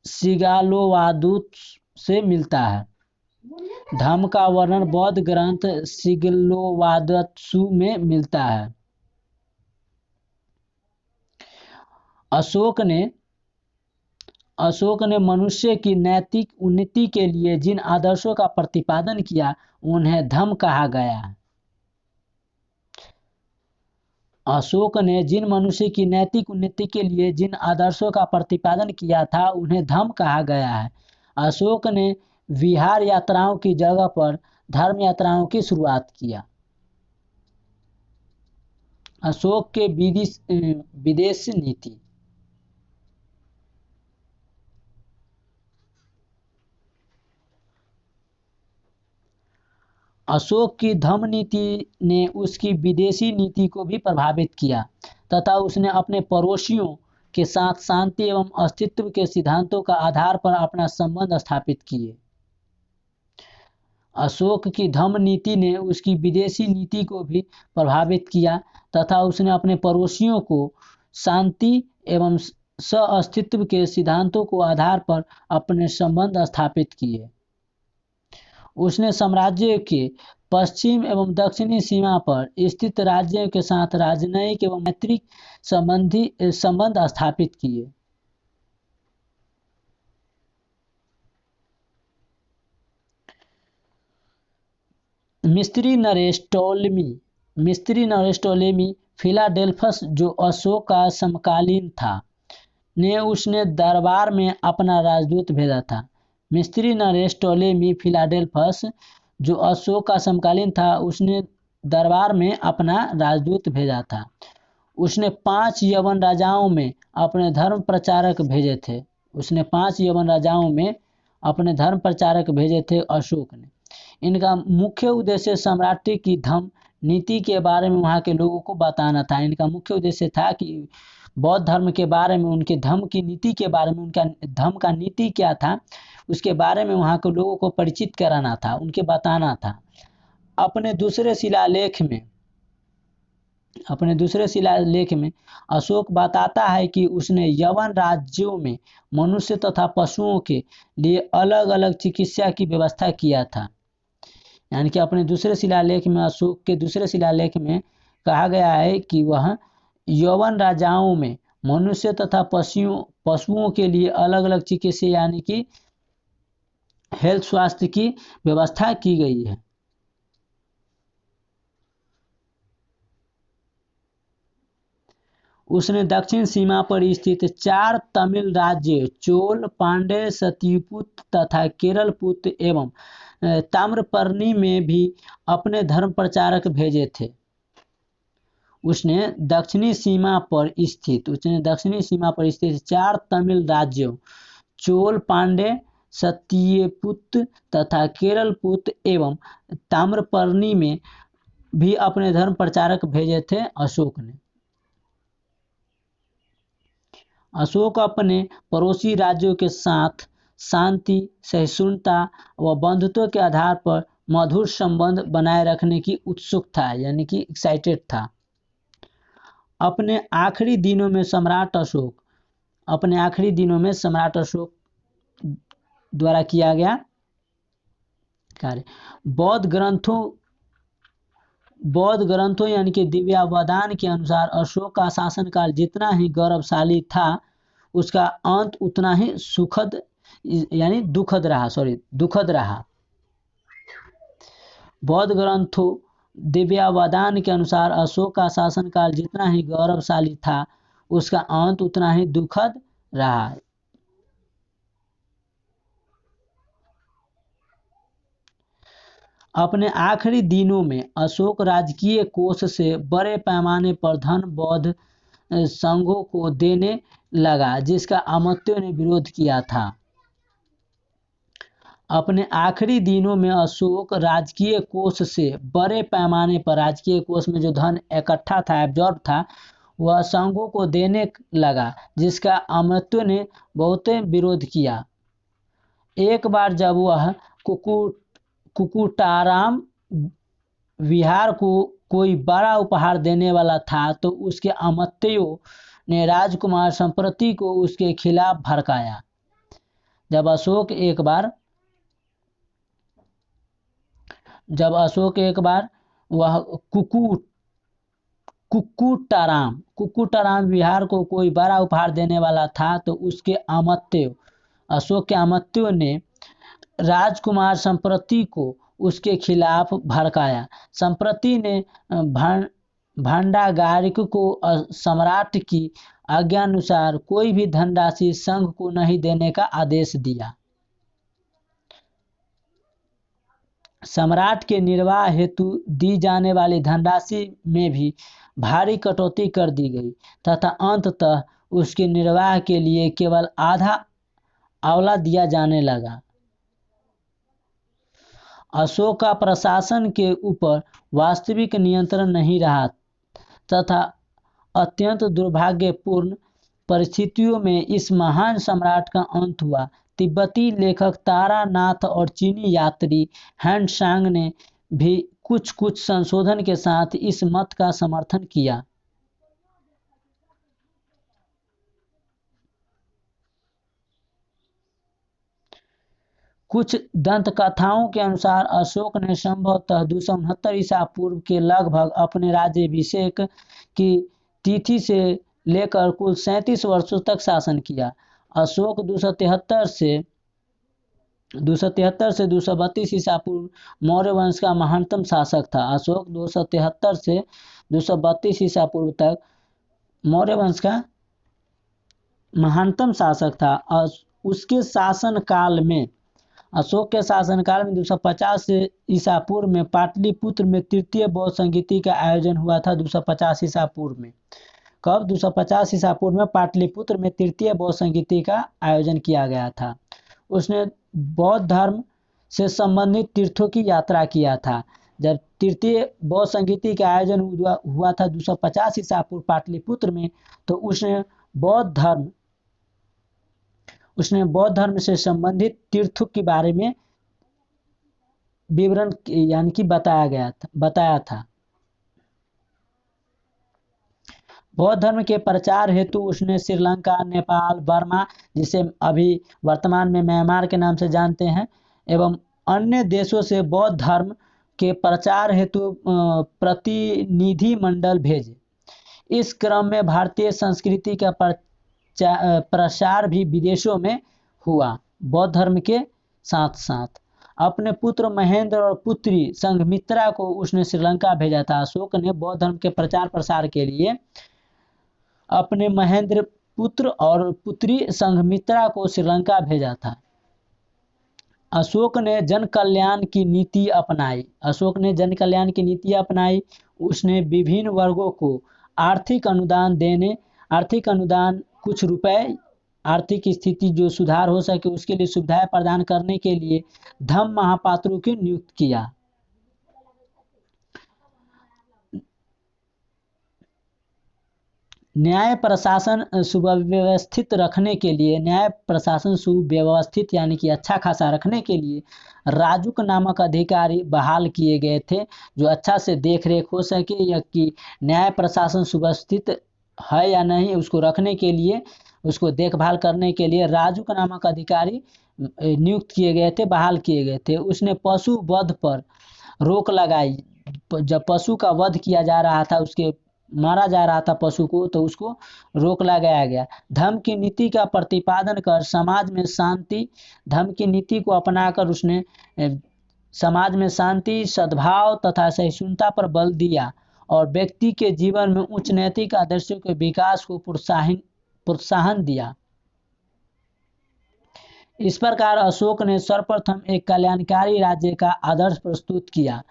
सिगालोवादूत से मिलता है। धम का वर्णन बौद्ध ग्रंथ सिगलोवादत्सु में मिलता है। अशोक ने मनुष्य की नैतिक उन्नति के लिए जिन आदर्शों का प्रतिपादन किया उन्हें धम कहा गया है। अशोक ने जिन मनुष्य की नैतिक उन्नति के लिए जिन आदर्शों का प्रतिपादन किया था उन्हें धम कहा गया है। अशोक ने विहार यात्राओं की जगह पर धर्म यात्राओं की शुरुआत किया। अशोक के विदेश नीति। अशोक की धम्म नीति ने उसकी विदेशी नीति को भी प्रभावित किया तथा उसने अपने पड़ोसियों के साथ शांति एवं अस्तित्व के सिद्धांतों का आधार पर अपना संबंध स्थापित किए। अशोक की धम्म नीति ने उसकी विदेशी नीति को भी प्रभावित किया तथा उसने अपने पड़ोसियों को शांति एवं सह-अस्तित्व के सिद्धांतों को आधार पर अपने संबंध स्थापित किए। उसने साम्राज्य के पश्चिम एवं दक्षिणी सीमा पर स्थित राज्यों के साथ राजनयिक एवं मैत्रिक संबंध स्थापित किए। मिस्री नरेश टोलेमी फिलाडेल्फस जो अशोक का समकालीन था ने उसने दरबार में अपना राजदूत भेजा था। मिस्री नरेश टोलेमी फिलाडेल्फस जो अशोक का समकालीन था उसने दरबार में अपना राजदूत भेजा था। उसने 5 यवन राजाओं में अपने धर्म प्रचारक भेजे थे। उसने 5 यवन राजाओं में अपने धर्म प्रचारक भेजे थे अशोक ने। इनका मुख्य उद्देश्य सम्राटी की धम्म नीति के बारे में वहाँ के लोगों को बताना था। इनका मुख्य उद्देश्य था कि बौद्ध धर्म के बारे में, उनके धम्म की नीति के बारे में, उनका धम्म का नीति क्या था उसके बारे में वहाँ के लोगों को परिचित कराना था, उनके बताना था। अपने दूसरे शिलालेख में अशोक बताता है कि उसने यवन राज्यों में मनुष्य तथा पशुओं के लिए अलग अलग चिकित्सा की व्यवस्था किया था। यानी कि अपने दूसरे शिलालेख में, अशोक के दूसरे शिलालेख में कहा गया है कि वह यवन राजाओं में मनुष्य तथा पशुओं के लिए अलग अलग चिकित्सा यानी कि हेल्थ स्वास्थ्य की व्यवस्था की गई है। उसने दक्षिण सीमा पर स्थित 4 तमिल राज्य चोल, पांड्य, सत्यपुत तथा केरलपुत एवं ताम्रपर्णी में भी अपने धर्म प्रचारक भेजे थे। उसने दक्षिणी सीमा पर स्थित 4 तमिल राज्यों चोल, पांड्य, सत्यपुत्र तथा केरलपुत्र एवं ताम्रपर्णी में भी अपने धर्म प्रचारक भेजे थे अशोक ने। अशोक अपने पड़ोसी राज्यों के साथ शांति, सहिष्णुता व बंधुत्व के आधार पर मधुर संबंध बनाए रखने की उत्सुक था, यानी कि एक्साइटेड था। अपने आखिरी दिनों में सम्राट अशोक द्वारा किया गया कार्य बौद्ध ग्रंथों यानी कि दिव्यावदान के अनुसार अशोक का शासनकाल जितना ही गौरवशाली था, उसका अंत उतना ही दुखद रहा। बौद्ध ग्रंथों दिव्यावदान के अनुसार अशोक का शासनकाल जितना ही गौरवशाली था, उसका अंत उतना ही दुखद रहा। अपने आखिरी दिनों में अशोक राजकीय कोष से बड़े पैमाने पर धन बौद्ध संघों को देने लगा, जिसका अमात्यों ने विरोध किया था। अपने आखिरी दिनों में अशोक राजकीय कोष से बड़े पैमाने पर, राजकीय कोष में जो धन इकट्ठा था, एब्जॉर्ब था, वह संघों को देने लगा, जिसका अमात्यों ने बहुत विरोध किया। एक बार जब वह कुकुटाराम विहार को कोई बड़ा उपहार देने वाला था, तो उसके अमात्यों ने राजकुमार संप्रति को उसके खिलाफ भड़काया। जब अशोक एक बार वह कुकुटाराम विहार को कोई बड़ा उपहार देने वाला था, तो उसके अशोक के अमात्यों ने राजकुमार संप्रति को उसके खिलाफ भड़काया। संप्रति ने भंडागारिक को सम्राट की आज्ञानुसार कोई भी धनराशि संघ को नहीं देने का आदेश दिया। सम्राट के निर्वाह हेतु दी जाने वाली धनराशि में भी भारी कटौती कर दी गई तथा अंततः उसके निर्वाह के लिए केवल आधा आंवला दिया जाने लगा। अशोक का प्रशासन के ऊपर वास्तविक नियंत्रण नहीं रहा तथा अत्यंत दुर्भाग्यपूर्ण परिस्थितियों में इस महान सम्राट का अंत हुआ। तिब्बती लेखक तारानाथ और चीनी यात्री हैंड-सांग ने भी कुछ संशोधन के साथ इस मत का समर्थन किया। कुछ दंतकथाओं के अनुसार अशोक ने संभवतः 269 ईसा पूर्व के लगभग अपने राज्याभिषेक की तिथि से लेकर कुल 37 वर्षों तक शासन किया। अशोक 273 से 232 ईसा पूर्व मौर्य वंश का महानतम शासक था। अशोक 273 से 232 ईसा पूर्व तक मौर्य वंश का महानतम शासक था। उसके शासनकाल में अशोक के शासनकाल में 250 ईसा पूर्व में पाटलिपुत्र में तृतीय बौद्ध संगीति का आयोजन हुआ था। 250 ईसा पूर्व में कब? 250 ईसा पूर्व में पाटलिपुत्र में तृतीय बौद्ध संगीति का आयोजन किया गया था। उसने बौद्ध धर्म से संबंधित तीर्थों की यात्रा किया था। जब तृतीय बौद्ध संगीति का आयोजन हुआ था 250 ईसा पूर्व पाटलिपुत्र में, तो उसने बौद्ध धर्म से संबंधित तीर्थों के बारे में विवरण यानी कि बताया था। बौद्ध धर्म के प्रचार हेतु उसने श्रीलंका, नेपाल, बर्मा, जिसे अभी वर्तमान में म्यांमार के नाम से जानते हैं, एवं अन्य देशों से बौद्ध धर्म के प्रचार हेतु प्रतिनिधि मंडल भेजे। इस क्रम में भारतीय संस्कृति का प्रसार भी विदेशों में हुआ। बौद्ध धर्म के साथ साथ अपने पुत्र महेंद्र और पुत्री संघमित्रा को उसने श्रीलंका भेजा था। अशोक ने बौद्ध धर्म के प्रचार प्रसार के लिए अपने महेंद्र पुत्र और पुत्री संघमित्रा को श्रीलंका भेजा था। अशोक ने जन कल्याण की नीति अपनाई। उसने विभिन्न वर्गों को आर्थिक अनुदान कुछ रुपए, आर्थिक स्थिति जो सुधार हो सके उसके लिए सुविधाएं प्रदान करने के लिए धम्म महापात्रों की नियुक्त किया। न्याय प्रशासन सुव्यवस्थित रखने के लिए, न्याय प्रशासन सुव्यवस्थित यानी कि अच्छा खासा रखने के लिए राजुक नामक अधिकारी बहाल किए गए थे, जो अच्छा से देख रेख हो सके या कि न्याय प्रशासन सुव्यवस्थित है या नहीं उसको रखने के लिए, उसको देखभाल करने के लिए राजुक नामक अधिकारी नियुक्त किए गए थे, बहाल किए गए थे। उसने पशु वध पर रोक लगाई। जब पशु का वध किया जा रहा था, उसके मारा जा रहा था पशु को, तो उसको रोक लगाया गया। धर्म की नीति का प्रतिपादन कर समाज में शांति, धर्म की नीति को अपनाकर उसने समाज में शांति, सद्भाव तथा सहिष्णुता पर बल दिया और व्यक्ति के जीवन में उच्च नैतिक आदर्शों के विकास को प्रोत्साहन दिया। इस प्रकार अशोक ने सर्वप्रथम एक कल्याणकारी राज्य का आदर्श प्रस्तुत किया।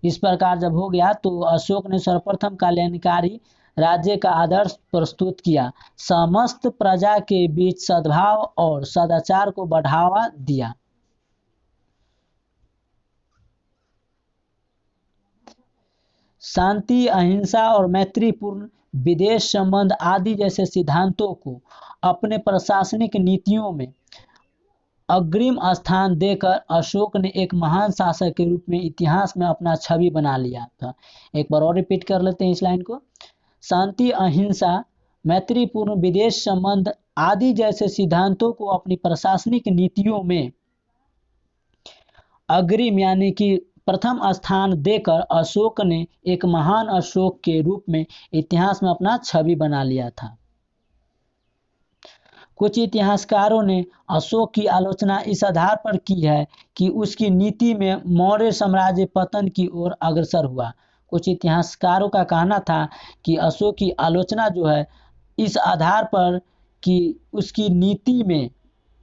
इस प्रकार जब हो गया तो अशोक ने सर्वप्रथम कल्याणकारी राज्य का आदर्श प्रस्तुत किया, समस्त प्रजा के बीच सद्भाव और सदाचार को बढ़ावा दिया। शांति, अहिंसा और मैत्रीपूर्ण विदेश संबंध आदि जैसे सिद्धांतों को अपने प्रशासनिक नीतियों में अग्रिम स्थान देकर अशोक ने एक महान शासक के रूप में इतिहास में अपना छवि बना लिया था। एक बार और रिपीट कर लेते हैं इस लाइन को। शांति, अहिंसा, मैत्रीपूर्ण विदेश संबंध आदि जैसे सिद्धांतों को अपनी प्रशासनिक नीतियों में अग्रिम यानी कि प्रथम स्थान देकर अशोक ने एक महान अशोक के रूप में इतिहास में अपना छवि बना लिया था। कुछ इतिहासकारों ने अशोक की आलोचना इस आधार पर की है कि उसकी नीति में मौर्य साम्राज्य पतन की ओर अग्रसर हुआ। कुछ इतिहासकारों का कहना था कि अशोक की आलोचना जो है इस आधार पर कि उसकी नीति में,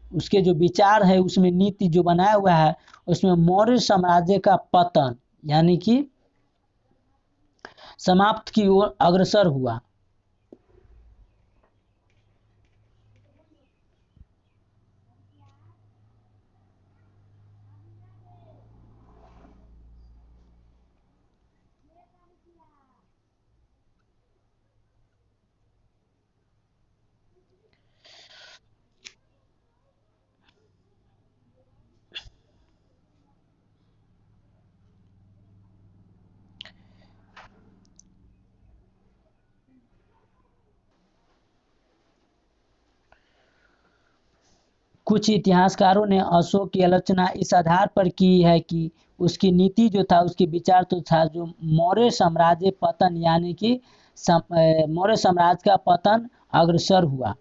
उसके जो विचार है उसमें नीति जो बनाया हुआ है उसमें मौर्य साम्राज्य का पतन यानी कि समाप्त की ओर अग्रसर हुआ। कुछ इतिहासकारों ने अशोक की आलोचना इस आधार पर की है कि उसकी नीति जो था, उसके विचार तो था जो मौर्य साम्राज्य पतन यानी कि मौर्य साम्राज्य का पतन अग्रसर हुआ।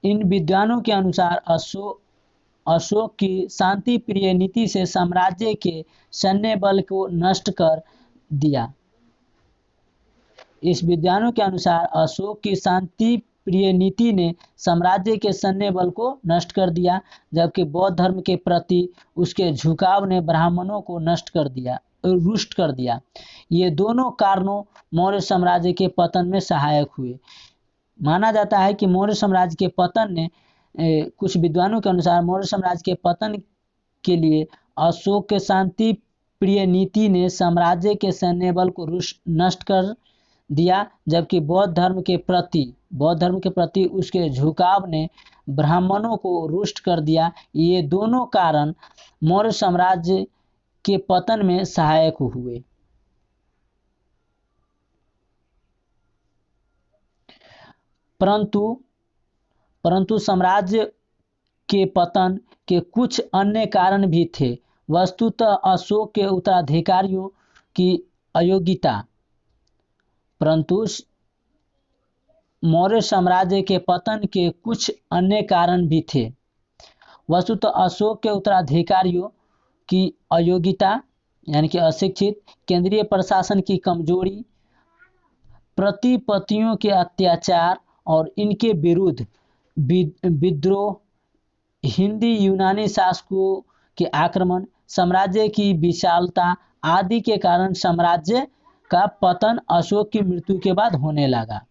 इन विद्वानों के अनुसार अशोक की शांति प्रिय नीति से साम्राज्य के सैन्य बल को नष्ट कर दिया। इस विद्वानों के अनुसार अशोक की शांति प्रिय नीति ने साम्राज्य के सैन्य बल को नष्ट कर दिया, जबकि बौद्ध धर्म के प्रति उसके झुकाव ने ब्राह्मणों को रुष्ट कर दिया। ये दोनों कारणों मौर्य साम्राज्य के पतन में सहायक हुए। माना जाता है कि मौर्य साम्राज्य के पतन ने कुछ विद्वानों के अनुसार मौर्य साम्राज्य के पतन के लिए अशोक के शांति प्रिय नीति ने साम्राज्य के सैन्य बल को नष्ट कर दिया, जबकि बौद्ध धर्म के प्रति उसके झुकाव ने ब्राह्मणों को रुष्ट कर दिया। ये दोनों कारण मौर्य साम्राज्य के पतन में सहायक हुए। परंतु साम्राज्य के पतन के कुछ अन्य कारण भी थे। वस्तुतः अशोक के उत्तराधिकारियों की अयोग्यता, परंतु मौर्य साम्राज्य के पतन के कुछ अन्य कारण भी थे। वस्तुतः अशोक के उत्तराधिकारियों की अयोग्यता यानी कि अशिक्षित, केंद्रीय प्रशासन की कमजोरी, प्रतिपत्तियों के अत्याचार और इनके विरुद्ध विद्रोह, हिंदी यूनानी शासकों के आक्रमण, साम्राज्य की विशालता आदि के कारण साम्राज्य का पतन अशोक की मृत्यु के बाद होने लगा।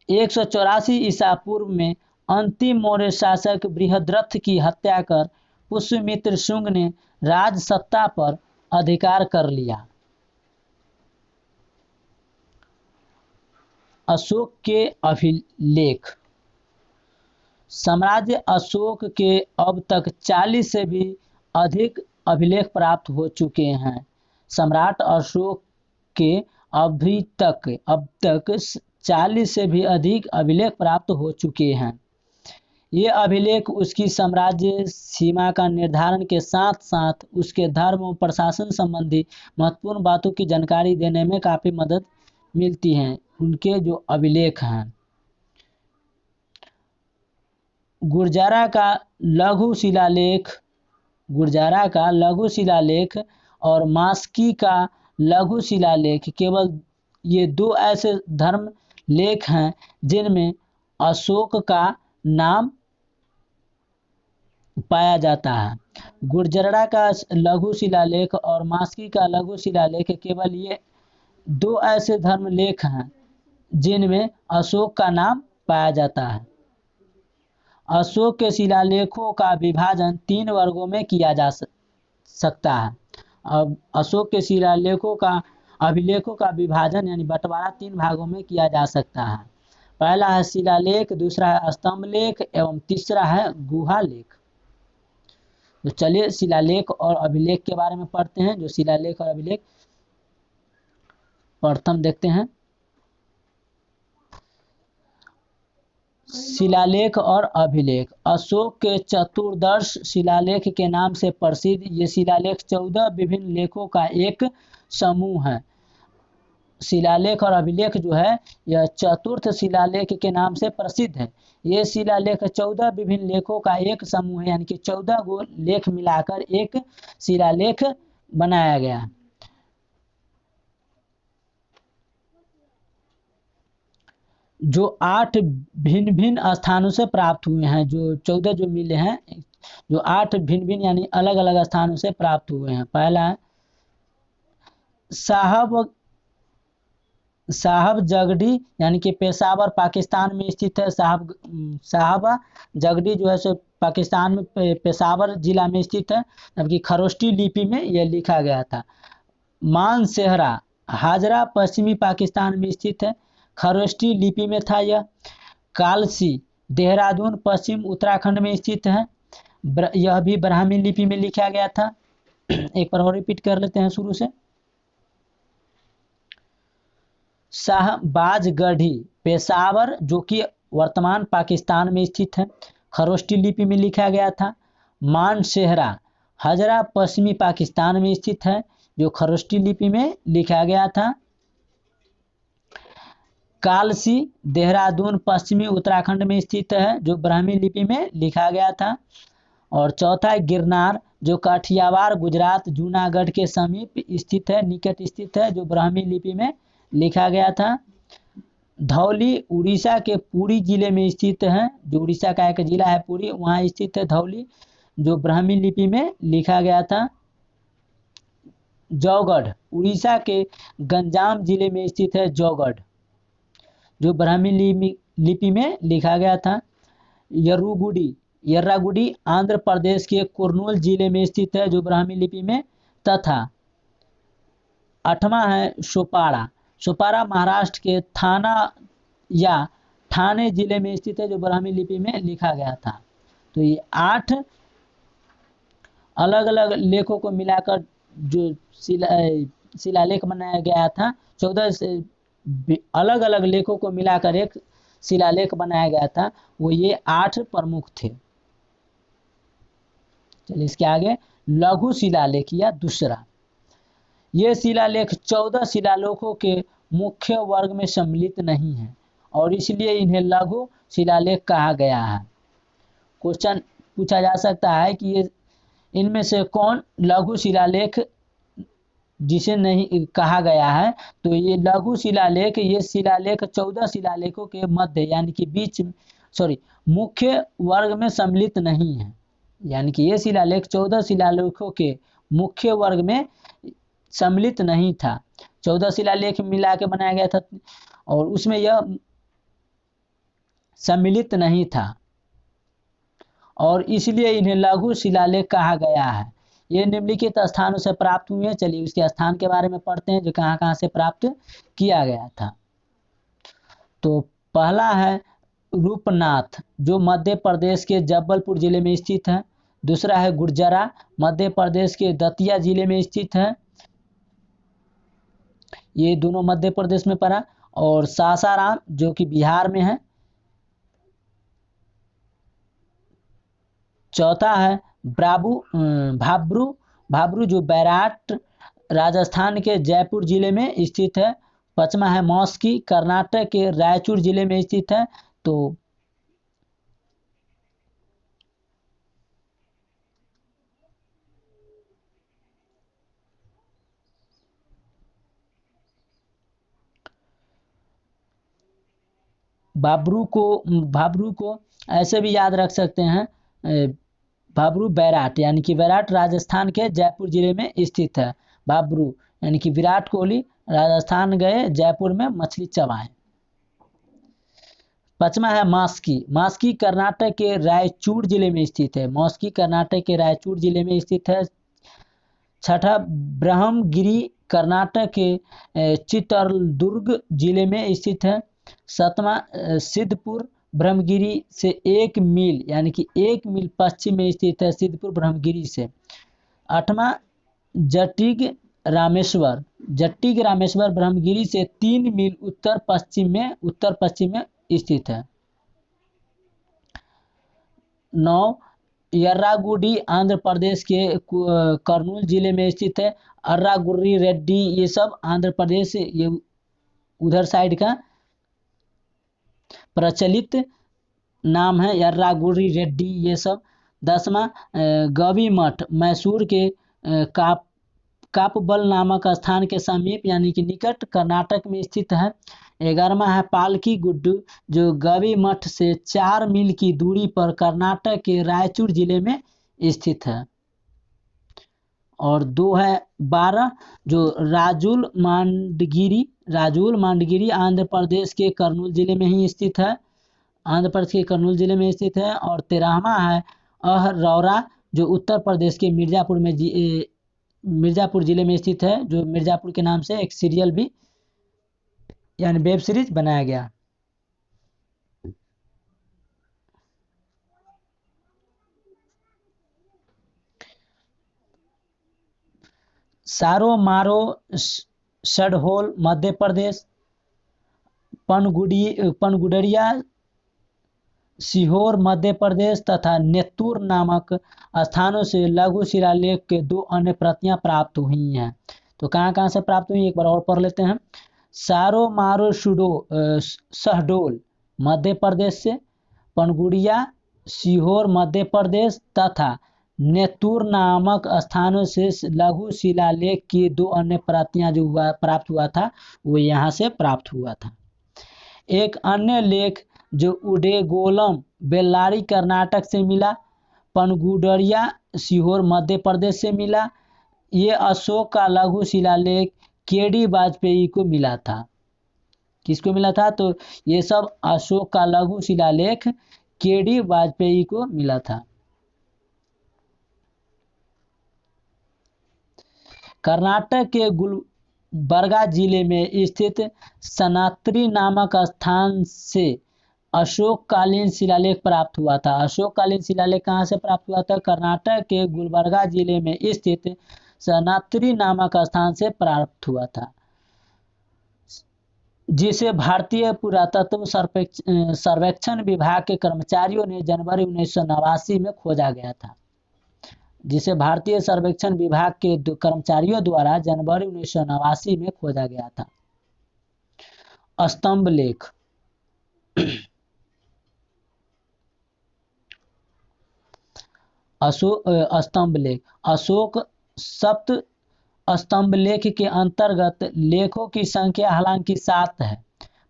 184 ईसा पूर्व में अंतिम मौर्य शासक बृहद्रथ की हत्या कर पुष्यमित्र शुंग ने राज सत्ता पर अधिकार कर लिया। अशोक के अभिलेख। साम्राज्य अशोक के अब तक 40 से भी अधिक अभिलेख प्राप्त हो चुके हैं। सम्राट अशोक के अब तक 40 से भी अधिक अभिलेख प्राप्त हो चुके हैं। ये अभिलेख उसकी साम्राज्य सीमा का निर्धारण के साथ साथ उसके धर्म और प्रशासन संबंधी महत्वपूर्ण बातों की जानकारी देने में काफ़ी मदद मिलती है। उनके जो अभिलेख हैं, गुर्जरा का लघु शिलालेख और मास्की का लघु शिलालेख केवल ये दो ऐसे धर्म लेख हैं जिनमें अशोक का नाम पाया जाता है। गुर्जरा का लघु शिलालेख और मास्की का लघु शिलालेख केवल ये दो ऐसे धर्म लेख हैं जिनमें अशोक का नाम पाया जाता है। अशोक के शिलालेखों का विभाजन 3 वर्गों में किया जा सकता है। अब अशोक के अभिलेखों का विभाजन यानी बंटवारा 3 भागों में किया जा सकता है। पहला है शिलालेख, दूसरा है स्तंभ लेख एवं तीसरा है गुहा लेख। तो चलिए शिलालेख और अभिलेख के बारे में पढ़ते हैं। जो शिलालेख और अभिलेख प्रथम देखते हैं। शिलालेख और अभिलेख। अशोक के चतुर्दश शिलालेख के नाम से प्रसिद्ध ये शिलालेख 14 विभिन्न लेखों का एक समूह है। शिलालेख और अभिलेख जो है यह चतुर्थ शिलालेख के नाम से प्रसिद्ध है। ये शिलालेख 14 विभिन्न लेखों का एक समूह है, यानी कि 14 गो लेख मिलाकर एक शिलालेख बनाया गया। जो 8 भिन्न भिन्न स्थानों से प्राप्त हुए हैं। जो 14 जो मिले हैं, जो 8 भिन्न भिन्न यानी अलग अलग स्थानों से प्राप्त हुए हैं। पहला है साहब जगडी, यानी कि पेशावर पाकिस्तान में स्थित है। साहब जगडी जो है सो पाकिस्तान में पेशावर जिला में स्थित है, जबकि खरोष्टी लिपि में यह लिखा गया था। मानसेहरा हाजरा पश्चिमी पाकिस्तान में स्थित है, खरोष्टी लिपि में था यह। कालसी देहरादून पश्चिम उत्तराखंड में स्थित है, यह भी ब्राह्मी लिपि में लिखा गया था। एक बार और रिपीट कर लेते हैं शुरू से। शाहबाजगढ़ी पेशावर जो कि वर्तमान पाकिस्तान में स्थित है, खरोष्टी लिपि में लिखा गया था। मानसेहरा हजरा पश्चिमी पाकिस्तान में स्थित है, जो खरोष्टी लिपि में लिखा गया था। कालसी देहरादून पश्चिमी उत्तराखंड में स्थित है, जो ब्राह्मी लिपि में लिखा गया था। और चौथा गिरनार जो काठियावाड़ गुजरात जूनागढ़ के समीप स्थित है, निकट स्थित है, जो ब्राह्मी लिपि में लिखा गया था। धौली उड़ीसा के पुरी जिले में स्थित है, जो उड़ीसा का एक जिला है पुरी, वहाँ स्थित है धौली, जो ब्राह्मी लिपि में लिखा गया था। जौगढ़ उड़ीसा के गंजाम जिले में स्थित है जौगढ़, जो ब्राह्मी लिपि में लिखा गया था। यर्रागुडी आंध्र प्रदेश के कुर्नूल जिले में स्थित है, जो ब्राह्मी लिपि में। तथा 8वां है सोपारा महाराष्ट्र के ठाणे जिले में स्थित है, जो ब्राह्मी लिपि में लिखा गया था। तो ये 8 अलग अलग लेखों को मिलाकर जो शिलालेख बनाया गया था, 14 अलग अलग लेखों को मिलाकर एक शिलालेख बनाया गया था, वो ये 8 प्रमुख थे। चलिए इसके आगे लघु शिलालेख या दूसरा। ये शिलालेख 14 शिलालेखों के मुख्य वर्ग में सम्मिलित नहीं है और इसलिए इन्हें लघु शिलालेख कहा गया है। क्वेश्चन पूछा जा सकता है कि ये इनमें से कौन लघु शिलालेख जिसे नहीं कहा गया है। तो ये लघु शिलालेख, ये शिलालेख 14 शिलालेखों के मध्य यानी कि मुख्य वर्ग में सम्मिलित नहीं है। यानी कि ये शिलालेख 14 शिलालेखों के मुख्य वर्ग में सम्मिलित नहीं था। 14 शिलालेख मिला के बनाया गया था और उसमें यह सम्मिलित नहीं था और इसलिए इन्हें लघु शिलालेख कहा गया है। ये निम्नलिखित स्थानों से प्राप्त हुए हैं। चलिए उसके स्थान के बारे में पढ़ते हैं जो कहाँ कहाँ से प्राप्त किया गया था। तो पहला है रूपनाथ जो मध्य प्रदेश के जबलपुर जिले में स्थित है। दूसरा है गुर्जरा मध्य प्रदेश के दतिया जिले में स्थित है, ये दोनों मध्य प्रदेश में पड़ा। और सासाराम जो कि बिहार में है। चौथा है भाब्रू भाब्रू जो बैराट राजस्थान के जयपुर जिले में स्थित है। पांचवा है मौस्की कर्नाटक के रायचूर जिले में स्थित है। तो भाब्रू को ऐसे भी याद रख सकते हैं, भाब्रू बैराट यानी कि बैराट राजस्थान के जयपुर जिले में स्थित है। भाब्रू यानी कि विराट कोहली राजस्थान गए, जयपुर में मछली चबाए। पांचवा है मास्की कर्नाटक के रायचूर जिले में स्थित है। मौस्की कर्नाटक के रायचूर जिले में स्थित है। छठा ब्रह्मगिरी कर्नाटक के चित्रदुर्ग जिले में स्थित है। सातवां सिद्धपुर ब्रह्मगिरी से 1 मील यानी कि 1 मील पश्चिम में स्थित है, सिद्धपुर ब्रह्मगिरी से। आठवां जट्टिग रामेश्वर ब्रह्मगिरी से 3 मील उत्तर पश्चिम में स्थित है। 9 यर्रागुडी आंध्र प्रदेश के कर्नूल जिले में स्थित है। अर्रागुर्री रेड्डी ये सब आंध्र प्रदेश ये उधर साइड का प्रचलित नाम है, यर्रागुर्री रेड्डी ये सब। 10वां गवी मठ मैसूर के कापबल नामक स्थान के समीप यानी कि निकट कर्नाटक में स्थित है। 11वां है पालकी गुड्डू जो गवी मठ से 4 मील की दूरी पर कर्नाटक के रायचूर जिले में स्थित है। और 2 है 12 जो राजूल मांडगिरी आंध्र प्रदेश के कर्नूल जिले में ही स्थित है, आंध्र प्रदेश के कर्नूल जिले में स्थित है। और 13वां है अहरौरा जो उत्तर प्रदेश के मिर्जापुर जिले में स्थित है, जो मिर्जापुर के नाम से एक सीरियल भी यानी वेब सीरीज बनाया गया। सारो मारो शडहोल मध्य प्रदेश, पनगुड़िया सीहोर मध्य प्रदेश तथा नेत्तूर नामक स्थानों से लघु शिलालेख के 2 अन्य प्रतियां प्राप्त हुई हैं। तो कहाँ कहाँ से प्राप्त हुई एक बार और पढ़ लेते हैं। सारो मारो शहडोल मध्य प्रदेश से, पनगुड़िया सीहोर मध्य प्रदेश तथा नेत्तूर नामक स्थानों से लघु शिलालेख की 2 अन्य प्रतियां जो प्राप्त हुआ था वो यहाँ से प्राप्त हुआ था। एक अन्य लेख जो उडेगोलम बेल्लारी कर्नाटक से मिला, पनगुड़िया सीहोर मध्य प्रदेश से मिला। ये अशोक का लघु शिलालेख केडी वाजपेयी को मिला था। किसको मिला था? तो ये सब अशोक का लघु शिलालेख केडी वाजपेयी को मिला था। कर्नाटक के गुलबर्गा जिले में स्थित सनातरी नामक स्थान से अशोककालीन शिलालेख प्राप्त हुआ था। अशोककालीन शिलालेख कहाँ से प्राप्त हुआ था? कर्नाटक के गुलबर्गा जिले में स्थित सनातरी नामक स्थान से प्राप्त हुआ था, जिसे भारतीय पुरातत्व सर्वेक्षण विभाग के कर्मचारियों ने जनवरी 1989 में खोजा गया था। जिसे भारतीय सर्वेक्षण विभाग के कर्मचारियों द्वारा जनवरी 1989 में खोजा गया था। स्तंभ लेख अशोक सप्त स्तंभ लेख के अंतर्गत लेखों की संख्या हालांकि 7 है,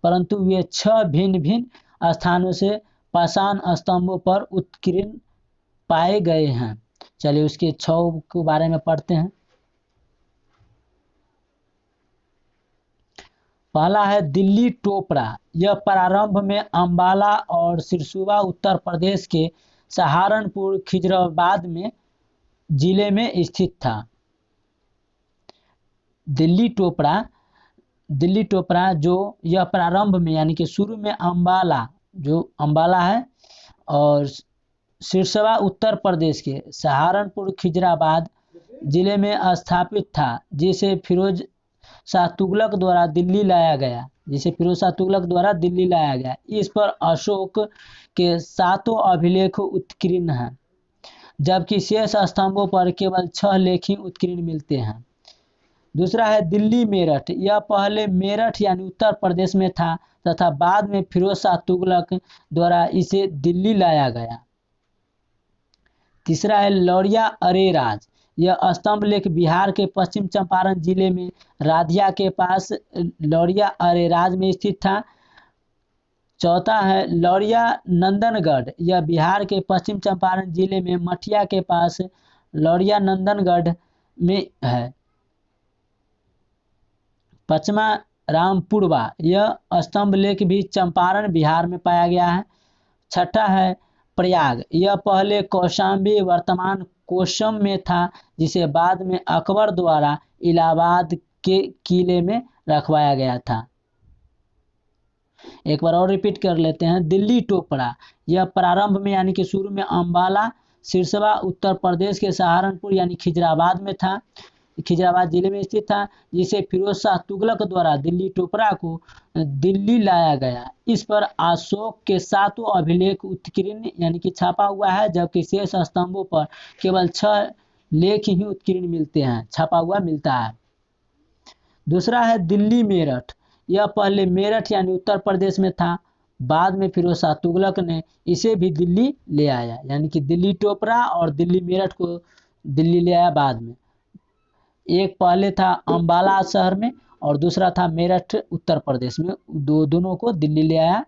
परंतु वे 6 भिन्न भिन्न स्थानों से पाषाण स्तंभों पर उत्कीर्ण पाए गए हैं। चलिए उसके 6 के बारे में पढ़ते हैं। पहला है दिल्ली टोपरा। यह प्रारंभ में अंबाला और सिरसुआ उत्तर प्रदेश के सहारनपुर खिजराबाद में जिले में स्थित था। दिल्ली टोपरा जो यह प्रारंभ में यानी कि शुरू में अंबाला, जो अंबाला है, और सिरसवा उत्तर प्रदेश के सहारनपुर खिजराबाद जिले में स्थापित था, जिसे फिरोज शाह तुगलक द्वारा दिल्ली लाया गया। इस पर अशोक के 7 अभिलेख उत्कीर्ण हैं, जबकि शेष स्तंभों पर केवल 6 लेख ही उत्कीर्ण मिलते हैं। दूसरा है दिल्ली मेरठ। यह पहले मेरठ यानी उत्तर प्रदेश में था तथा बाद में फिरोज शाह तुगलक द्वारा इसे दिल्ली लाया गया। तीसरा है लौरिया अरेराज। यह स्तंभ लेख बिहार के पश्चिम चंपारण जिले में राधिया के पास लौरिया अरेराज में स्थित था। चौथा है लौरिया नंदनगढ़। यह बिहार के पश्चिम चंपारण जिले में मठिया के पास लौरिया नंदनगढ़ में है। पांचवा रामपुरवा। यह स्तंभ लेख भी चंपारण बिहार में पाया गया है। छठा है प्रयाग। यह पहले कौशाम्बी वर्तमान कोशम में था, जिसे बाद में अकबर द्वारा इलाहाबाद के किले में रखवाया गया था। एक बार और रिपीट कर लेते हैं। दिल्ली टोपरा यह प्रारंभ में यानी कि शुरू में अंबाला सिरसवा उत्तर प्रदेश के सहारनपुर यानी खिजराबाद में था, खिजराबाद जिले में स्थित था, जिसे फिरोज शाह तुगलक द्वारा दिल्ली टोपरा को दिल्ली लाया गया। इस पर अशोक के 7 अभिलेख उत्कीर्ण यानी कि छापा हुआ है, जबकि शेष स्तंभों पर केवल 6 लेख ही उत्कीर्ण मिलते हैं, छपा हुआ मिलता है। दूसरा है दिल्ली मेरठ। यह पहले मेरठ यानी उत्तर प्रदेश में था, बाद में फिरोज शाह तुगलक ने इसे भी दिल्ली ले आया, यानी कि दिल्ली टोपरा और दिल्ली मेरठ को दिल्ली ले आया बाद में। एक पहले था अंबाला शहर में और दूसरा था मेरठ उत्तर प्रदेश में, दोनों को दिल्ली ले आया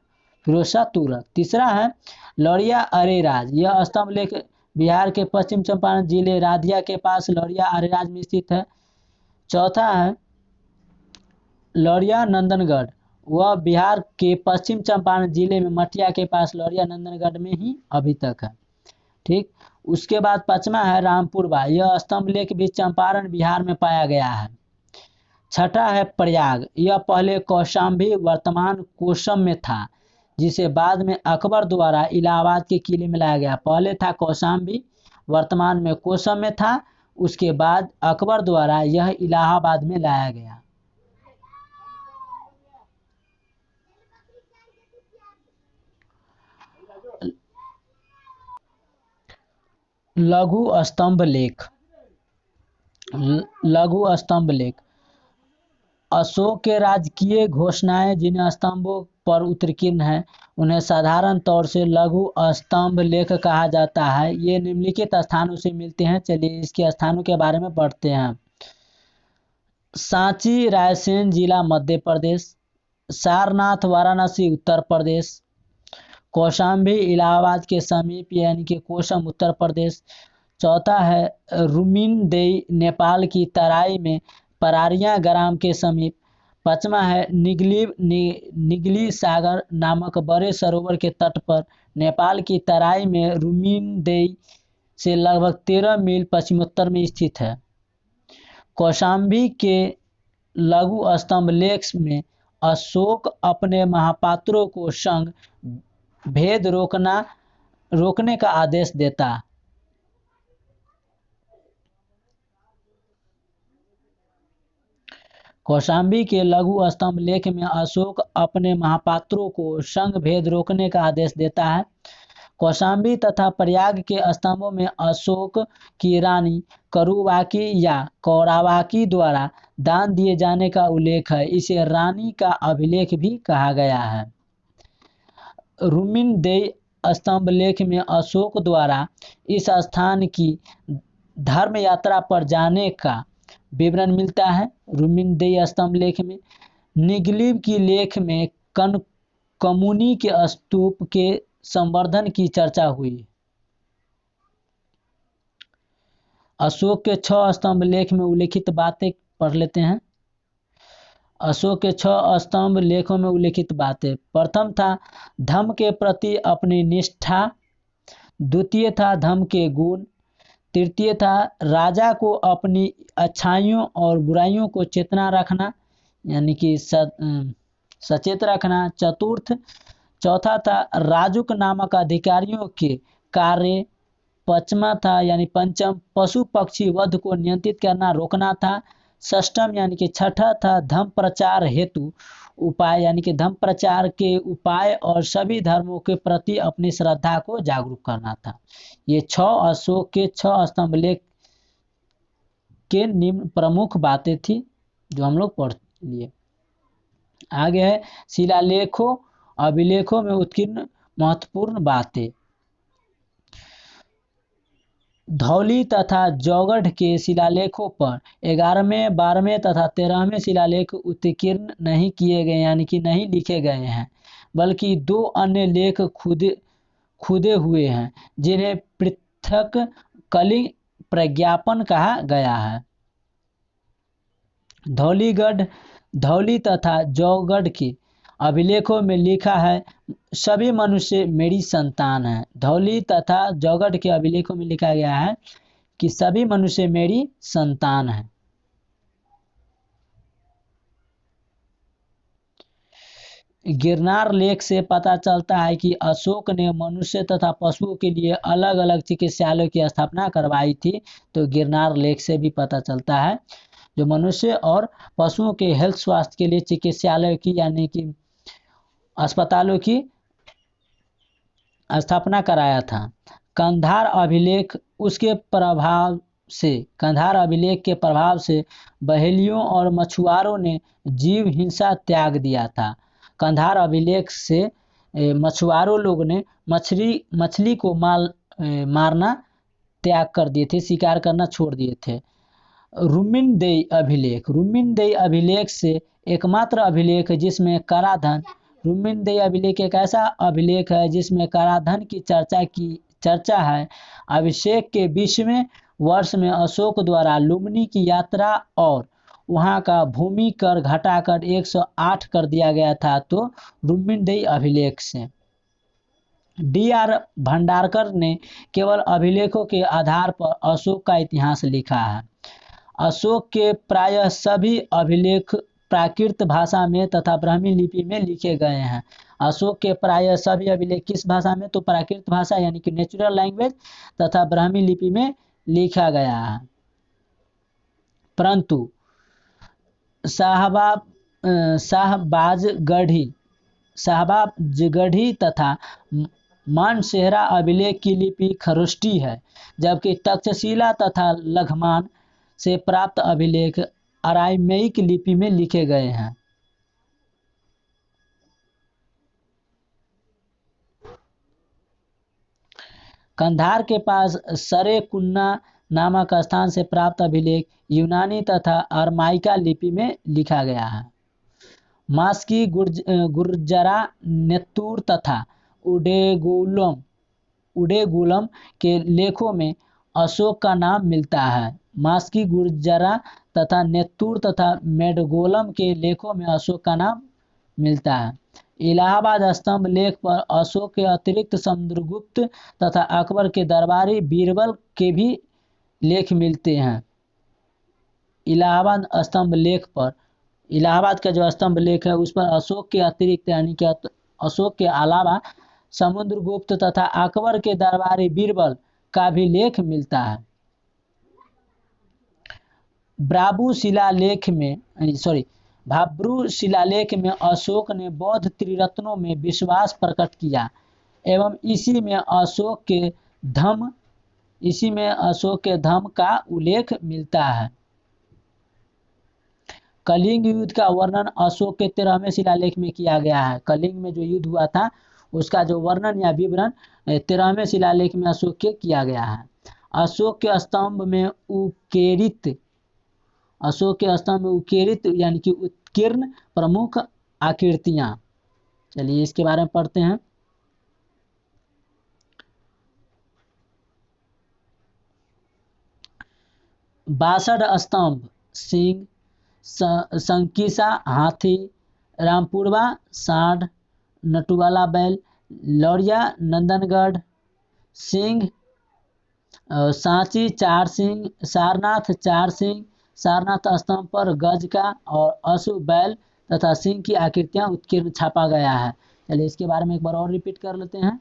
फिरोज शाह तुगलक। तीसरा है लौरिया अरेराज। यह स्तंभ लेख बिहार के पश्चिम चंपारण जिले राधिया के पास लौरिया अरेराज में स्थित है। चौथा है लौरिया नंदनगढ़। वह बिहार के पश्चिम चंपारण जिले में मठिया के पास लौरिया नंदनगढ़ में ही अभी तक है। ठीक, उसके बाद पांचवा है रामपुरवा। यह स्तंभ लेख भी चंपारण बिहार में पाया गया है। छठा है प्रयाग। यह पहले कौशाम्बी वर्तमान कोशम में था, जिसे बाद में अकबर द्वारा इलाहाबाद के किले में लाया गया। पहले था कौशाम्बी, वर्तमान में कोशम में था, उसके बाद अकबर द्वारा यह इलाहाबाद में लाया गया। लघु स्तंभ लेख। लघु स्तंभ लेख अशोक के राजकीय घोषणाएं जिन स्तंभों पर उत्कीर्ण है उन्हें साधारण तौर से लघु स्तंभ लेख कहा जाता है। ये निम्नलिखित स्थानों से मिलते हैं। चलिए इसके स्थानों के बारे में पढ़ते हैं। सांची रायसेन जिला मध्य प्रदेश, सारनाथ वाराणसी उत्तर प्रदेश, कौशाम्बी इलाहाबाद के समीप यानी कि कोशम उत्तर प्रदेश। चौथा है रुमिनदेई नेपाल की तराई में परारिया ग्राम के समीप। पांचवा है निगली सागर नामक बड़े सरोवर के तट पर नेपाल की तराई में रुमिनदेई से लगभग 13 मील पश्चिमोत्तर में स्थित है। कौशाम्बी के लघु स्तंभ लेख में अशोक अपने महापात्रों को संग भेद रोकने का आदेश देता। कौशाम्बी के लघु स्तंभ लेख में अशोक अपने महापात्रों को संग भेद रोकने का आदेश देता है। कौशाम्बी तथा प्रयाग के स्तंभों में अशोक की रानी करुवाकी या कौरावाकी द्वारा दान दिए जाने का उल्लेख है। इसे रानी का अभिलेख भी कहा गया है। रुमिनदेई स्तंभ लेख में अशोक द्वारा इस स्थान की धर्म यात्रा पर जाने का विवरण मिलता है। रुमिनदेई स्तंभ लेख में निगलीब की लेख में कमुनी के स्तूप के संवर्धन की चर्चा हुई। अशोक के 6 स्तंभ लेख में उल्लेखित बातें पढ़ लेते हैं। अशोक के 6 स्तंभ लेखों में उल्लेखित बातें। प्रथम था धर्म के प्रति अपनी निष्ठा, द्वितीय था धर्म के गुण, तृतीय था राजा को अपनी अच्छाइयों और बुराइयों को चेतना रखना, यानी कि सचेत रखना। चौथा था राजुक नामक अधिकारियों के कार्य। पंचम पशु पक्षी वध को नियंत्रित करना, रोकना था। षष्ठम यानी कि छठा था धर्म प्रचार हेतु उपाय, यानी कि धर्म प्रचार के उपाय और सभी धर्मों के प्रति अपनी श्रद्धा को जागरूक करना था। ये 6 अशोक के 6 स्तंभ लेख के निम्न प्रमुख बातें थी जो हम लोग पढ़ लिए। आगे है शिलालेखों अभिलेखों में उत्कीर्ण महत्वपूर्ण बातें। धौली तथा जौगढ़ के शिलालेखों पर 11वें 12वें तथा 13वें शिलालेख उत्कीर्ण नहीं किए गए, यानी कि नहीं लिखे गए हैं, बल्कि 2 अन्य लेख खुदे हुए हैं जिन्हें पृथक कलिंग प्रज्ञापन कहा गया है। धौली तथा जौगढ़ के अभिलेखों में लिखा है सभी मनुष्य मेरी संतान है। धौली तथा जौगढ़ के अभिलेखों में लिखा गया है कि सभी मनुष्य मेरी संतान है। गिरनार लेख से पता चलता है कि अशोक ने मनुष्य तथा पशुओं के लिए अलग अलग चिकित्सालयों की स्थापना करवाई थी। तो गिरनार लेख से भी पता चलता है जो मनुष्य और पशुओं के हेल्थ स्वास्थ्य के लिए चिकित्सालय की, यानी कि अस्पतालों की स्थापना कराया था। कंधार अभिलेख के प्रभाव से बहेलियों और मछुआरों ने जीव हिंसा त्याग दिया था। कंधार अभिलेख से मछुआरों लोग ने मछली को मारना त्याग कर दिए थे, शिकार करना छोड़ दिए थे। रुमिनदेई अभिलेख से एकमात्र अभिलेख जिसमें कराधन, रुमिनदेई अभिलेख एक ऐसा अभिलेख है जिसमें कराधन की चर्चा है। अभिषेक के 20वें वर्ष में अशोक द्वारा लुम्बिनी की यात्रा और वहां का भूमि कर घटाकर 108 कर दिया गया था। तो रुमिनदेई अभिलेख से D.R. भंडारकर ने केवल अभिलेखों के आधार पर अशोक का इतिहास लिखा है। अशोक के प्रायः सभी अभिलेख प्राकृत भाषा में तथा ब्राह्मी लिपि में लिखे गए हैं। अशोक के प्रायः सभी अभिलेख किस भाषा में? तो प्राकृत भाषा यानी कि नेचुरल लैंग्वेज तथा ब्राह्मी लिपि में लिखा गया है। परंतु शाहबाजगढ़ी तथा मानसेहरा अभिलेख की लिपि खरोष्टी है, जबकि तक्षशिला तथा लघमान से प्राप्त अभिलेख अरामेइक लिपि में लिखे गए हैं। कंधार के पास सरे कुन्ना नामक स्थान से प्राप्त अभिलेख यूनानी तथा अरमाइका लिपि में लिखा गया है। मास्की, गुर्जरा, नेत्तूर तथा उडेगुलम के लेखों में अशोक का नाम मिलता है। मास्की, गुर्जरा तथा नेत्तूर तथा मेडगोलम के लेखों में अशोक का नाम मिलता है। इलाहाबाद स्तंभ लेख पर अशोक के अतिरिक्त समुद्रगुप्त तथा अकबर के दरबारी बीरबल के भी लेख मिलते हैं। इलाहाबाद का जो स्तंभ लेख है उस पर अशोक के अतिरिक्त, यानी कि अशोक के अलावा समुद्रगुप्त तथा अकबर के दरबारी बीरबल का भी लेख मिलता है। भाब्रू शिलालेख में अशोक ने बौद्ध त्रिरत्नों में विश्वास प्रकट किया एवं इसी में अशोक के धम्म का उल्लेख मिलता है। कलिंग युद्ध का वर्णन अशोक के 13वें शिलालेख में किया गया है। कलिंग में जो युद्ध हुआ था उसका जो वर्णन या विवरण 13वें शिलालेख में अशोक के किया गया है। अशोक के स्तंभ में उकेरित यानी कि उत्कीर्ण प्रमुख आकृतियां। चलिए इसके बारे में पढ़ते हैं। बासठ स्तंभ सिंह, संकीसा हाथी, रामपुरवा सांड, नटुवाला बैल, लौरिया नंदनगढ़ सिंह, सांची चार सिंह, सारनाथ चार सिंह, सारनाथ स्तंभ पर गज का और अशुभ बैल तथा सिंह की आकृतियां उत्कीर्ण छापा गया है। चलिए इसके बारे में एक बार और रिपीट कर लेते हैं।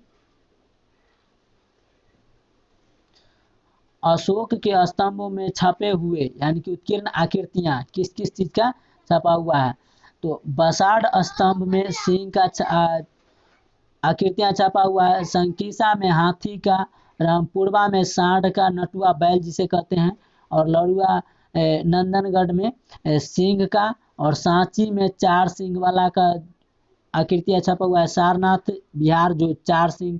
अशोक के स्तंभों में छपे हुए यानी कि उत्कीर्ण आकृतियां किस किस चीज का छपा हुआ है, तो बसाड़ स्तंभ में सिंह का आकृतियां छपा हुआ है, संकीसा में हाथी का, रामपुरवा में सांड का, नटुआ बैल जिसे कहते हैं, और लड़ुआ नंदनगढ़ में सिंह का, और सांची में चार सिंह वाला का आकृतियां छपा हुआ है। सारनाथ बिहार जो चार सिंह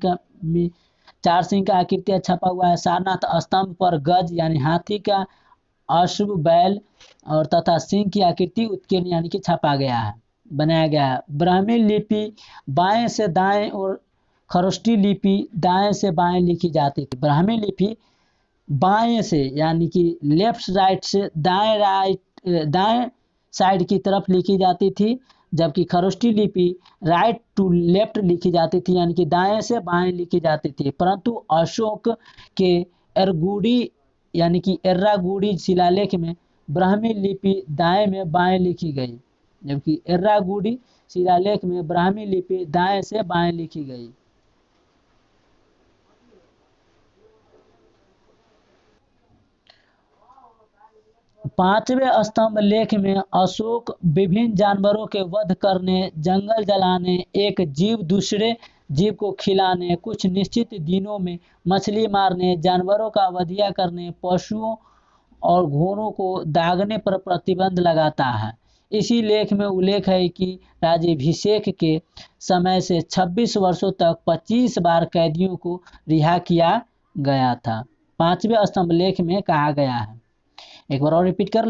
का आकृतियां छपा हुआ है। सारनाथ स्तंभ पर गज यानी हाथी का, अश्व बैल और तथा सिंह की आकृति उत्कीर्ण यानी कि छपा गया है, बनाया गया है। ब्राह्मी लिपि बाएं से दाएं और खरोष्टी लिपि दाएं से बाएं लिखी जाती थी। ब्राह्मी लिपि बाएं से यानी कि लेफ्ट राइट से दाएं साइड की तरफ लिखी जाती थी, जबकि खरोष्टी लिपि राइट टू लेफ्ट लिखी जाती थी यानी कि दाएं से बाएं लिखी जाती थी। परंतु अशोक के एरगुडी यानी कि एर्रागुडी शिलालेख में ब्राह्मी लिपि दाएं में बाएं लिखी गई, जबकि एर्रागुडी शिलालेख में ब्राह्मी लिपि दाएं से बाएं लिखी गई। पांचवें स्तंभ लेख में अशोक विभिन्न जानवरों के वध करने, जंगल जलाने, एक जीव दूसरे जीव को खिलाने, कुछ निश्चित दिनों में मछली मारने, जानवरों का वधिया करने, पशुओं और घोड़ों को दागने पर प्रतिबंध लगाता है। इसी लेख में उल्लेख है कि राज्याभिषेक के समय से 26 वर्षों तक 25 बार कैदियों को रिहा किया गया था। पांचवें स्तंभ लेख में कहा गया है। एक बार और रिपीट कर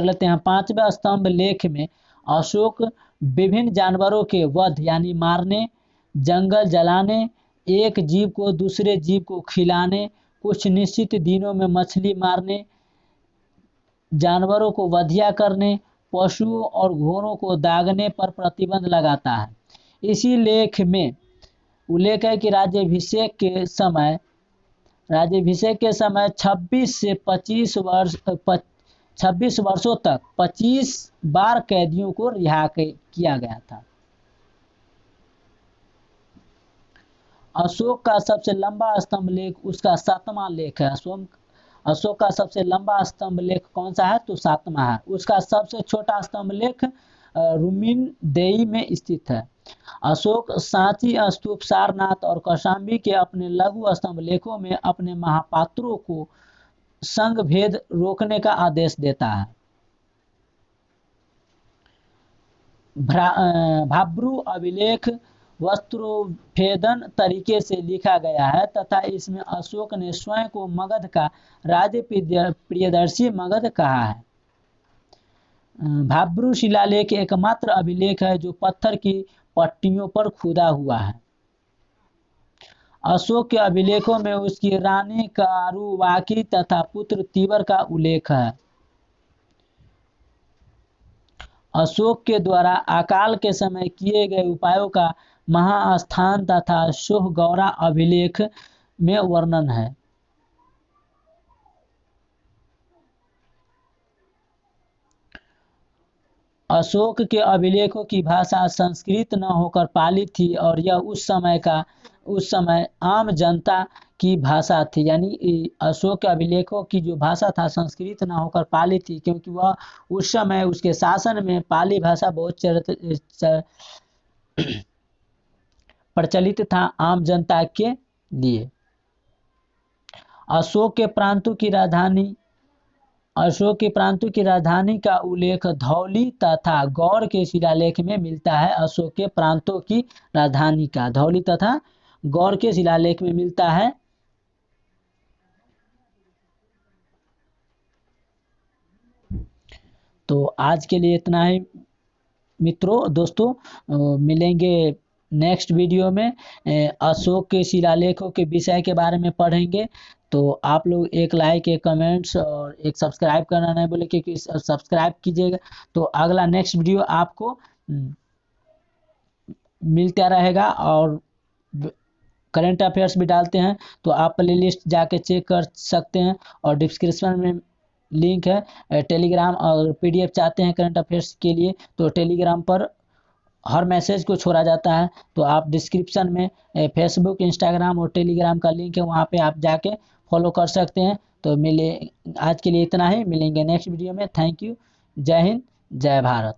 लेते हैं। पांचवें स्तंभ लेख में अशोक विभिन्न जानवरों के वध यानी मारने, जंगल जलाने, एक जीव को दूसरे जीव को खिलाने, कुछ निश्चित दिनों में मछली मारने, जानवरों को वधिया करने, पशुओं और घोड़ों को दागने पर प्रतिबंध लगाता है। इसी लेख में उल्लेख है कि राज्याभिषेक के समय 26 से 26 वर्षों तक 25 बार कैदियों को रिहा किया गया था। अशोक का सबसे लंबा स्तंभ लेख उसका 7वां लेख है। अशोक का सबसे लंबा स्तंभ लेख कौन सा है, तो 7वां है। उसका सबसे छोटा स्तंभ लेख रुमिनदेई में स्थित है। अशोक सांची स्तूप, सारनाथ और कौशाम्बी के अपने लघु स्तंभ लेखों में अपने महापात्रों को संघ भेद रोकने का आदेश देता है। भाब्रू अभिलेख वस्त्रोत्फेदन तरीके से लिखा गया है तथा इसमें अशोक ने स्वयं को मगध का राज्य प्रियदर्शी मगध कहा है। भाब्रू शिलालेख एकमात्र अभिलेख है जो पत्थर की पट्टियों पर खुदा हुआ है। अशोक के अभिलेखों में उसकी रानी कारुवाकी तथा पुत्र तीवर का उल्लेख है। अशोक के द्वारा अकाल के समय किए गए उपायों का महास्थान तथा शोहगौरा अभिलेख में वर्णन है। अशोक के अभिलेखों की भाषा संस्कृत न होकर पाली थी और यह उस समय आम जनता की भाषा थी। यानी अशोक के अभिलेखों की जो भाषा था संस्कृत न होकर पाली थी, क्योंकि वह उस समय उसके शासन में पाली भाषा बहुत प्रचलित था आम जनता के लिए। अशोक के प्रांतों की राजधानी का उल्लेख धौली तथा गौर के शिलालेख में मिलता है। अशोक के प्रांतों की राजधानी का धौली तथा गौर के शिलालेख में मिलता है। तो आज के लिए इतना ही दोस्तों, मिलेंगे नेक्स्ट वीडियो में। अशोक के शिलालेखों के विषय के बारे में पढ़ेंगे। तो आप लोग एक लाइक, एक कमेंट्स और एक सब्सक्राइब करना नहीं बोले, क्योंकि सब्सक्राइब कीजिएगा तो अगला नेक्स्ट वीडियो आपको मिलता रहेगा। और करंट अफेयर्स भी डालते हैं, तो आप प्ले लिस्ट जाके चेक कर सकते हैं। और डिस्क्रिप्शन में लिंक है टेलीग्राम, और पीडीएफ चाहते हैं करंट अफेयर्स के लिए तो टेलीग्राम पर हर मैसेज को छोड़ा जाता है। तो आप डिस्क्रिप्शन में फेसबुक, इंस्टाग्राम और टेलीग्राम का लिंक है, वहाँ पे आप जाके फॉलो कर सकते हैं। तो मिले, आज के लिए इतना ही, मिलेंगे नेक्स्ट वीडियो में। Thank you. जय हिंद, जय भारत।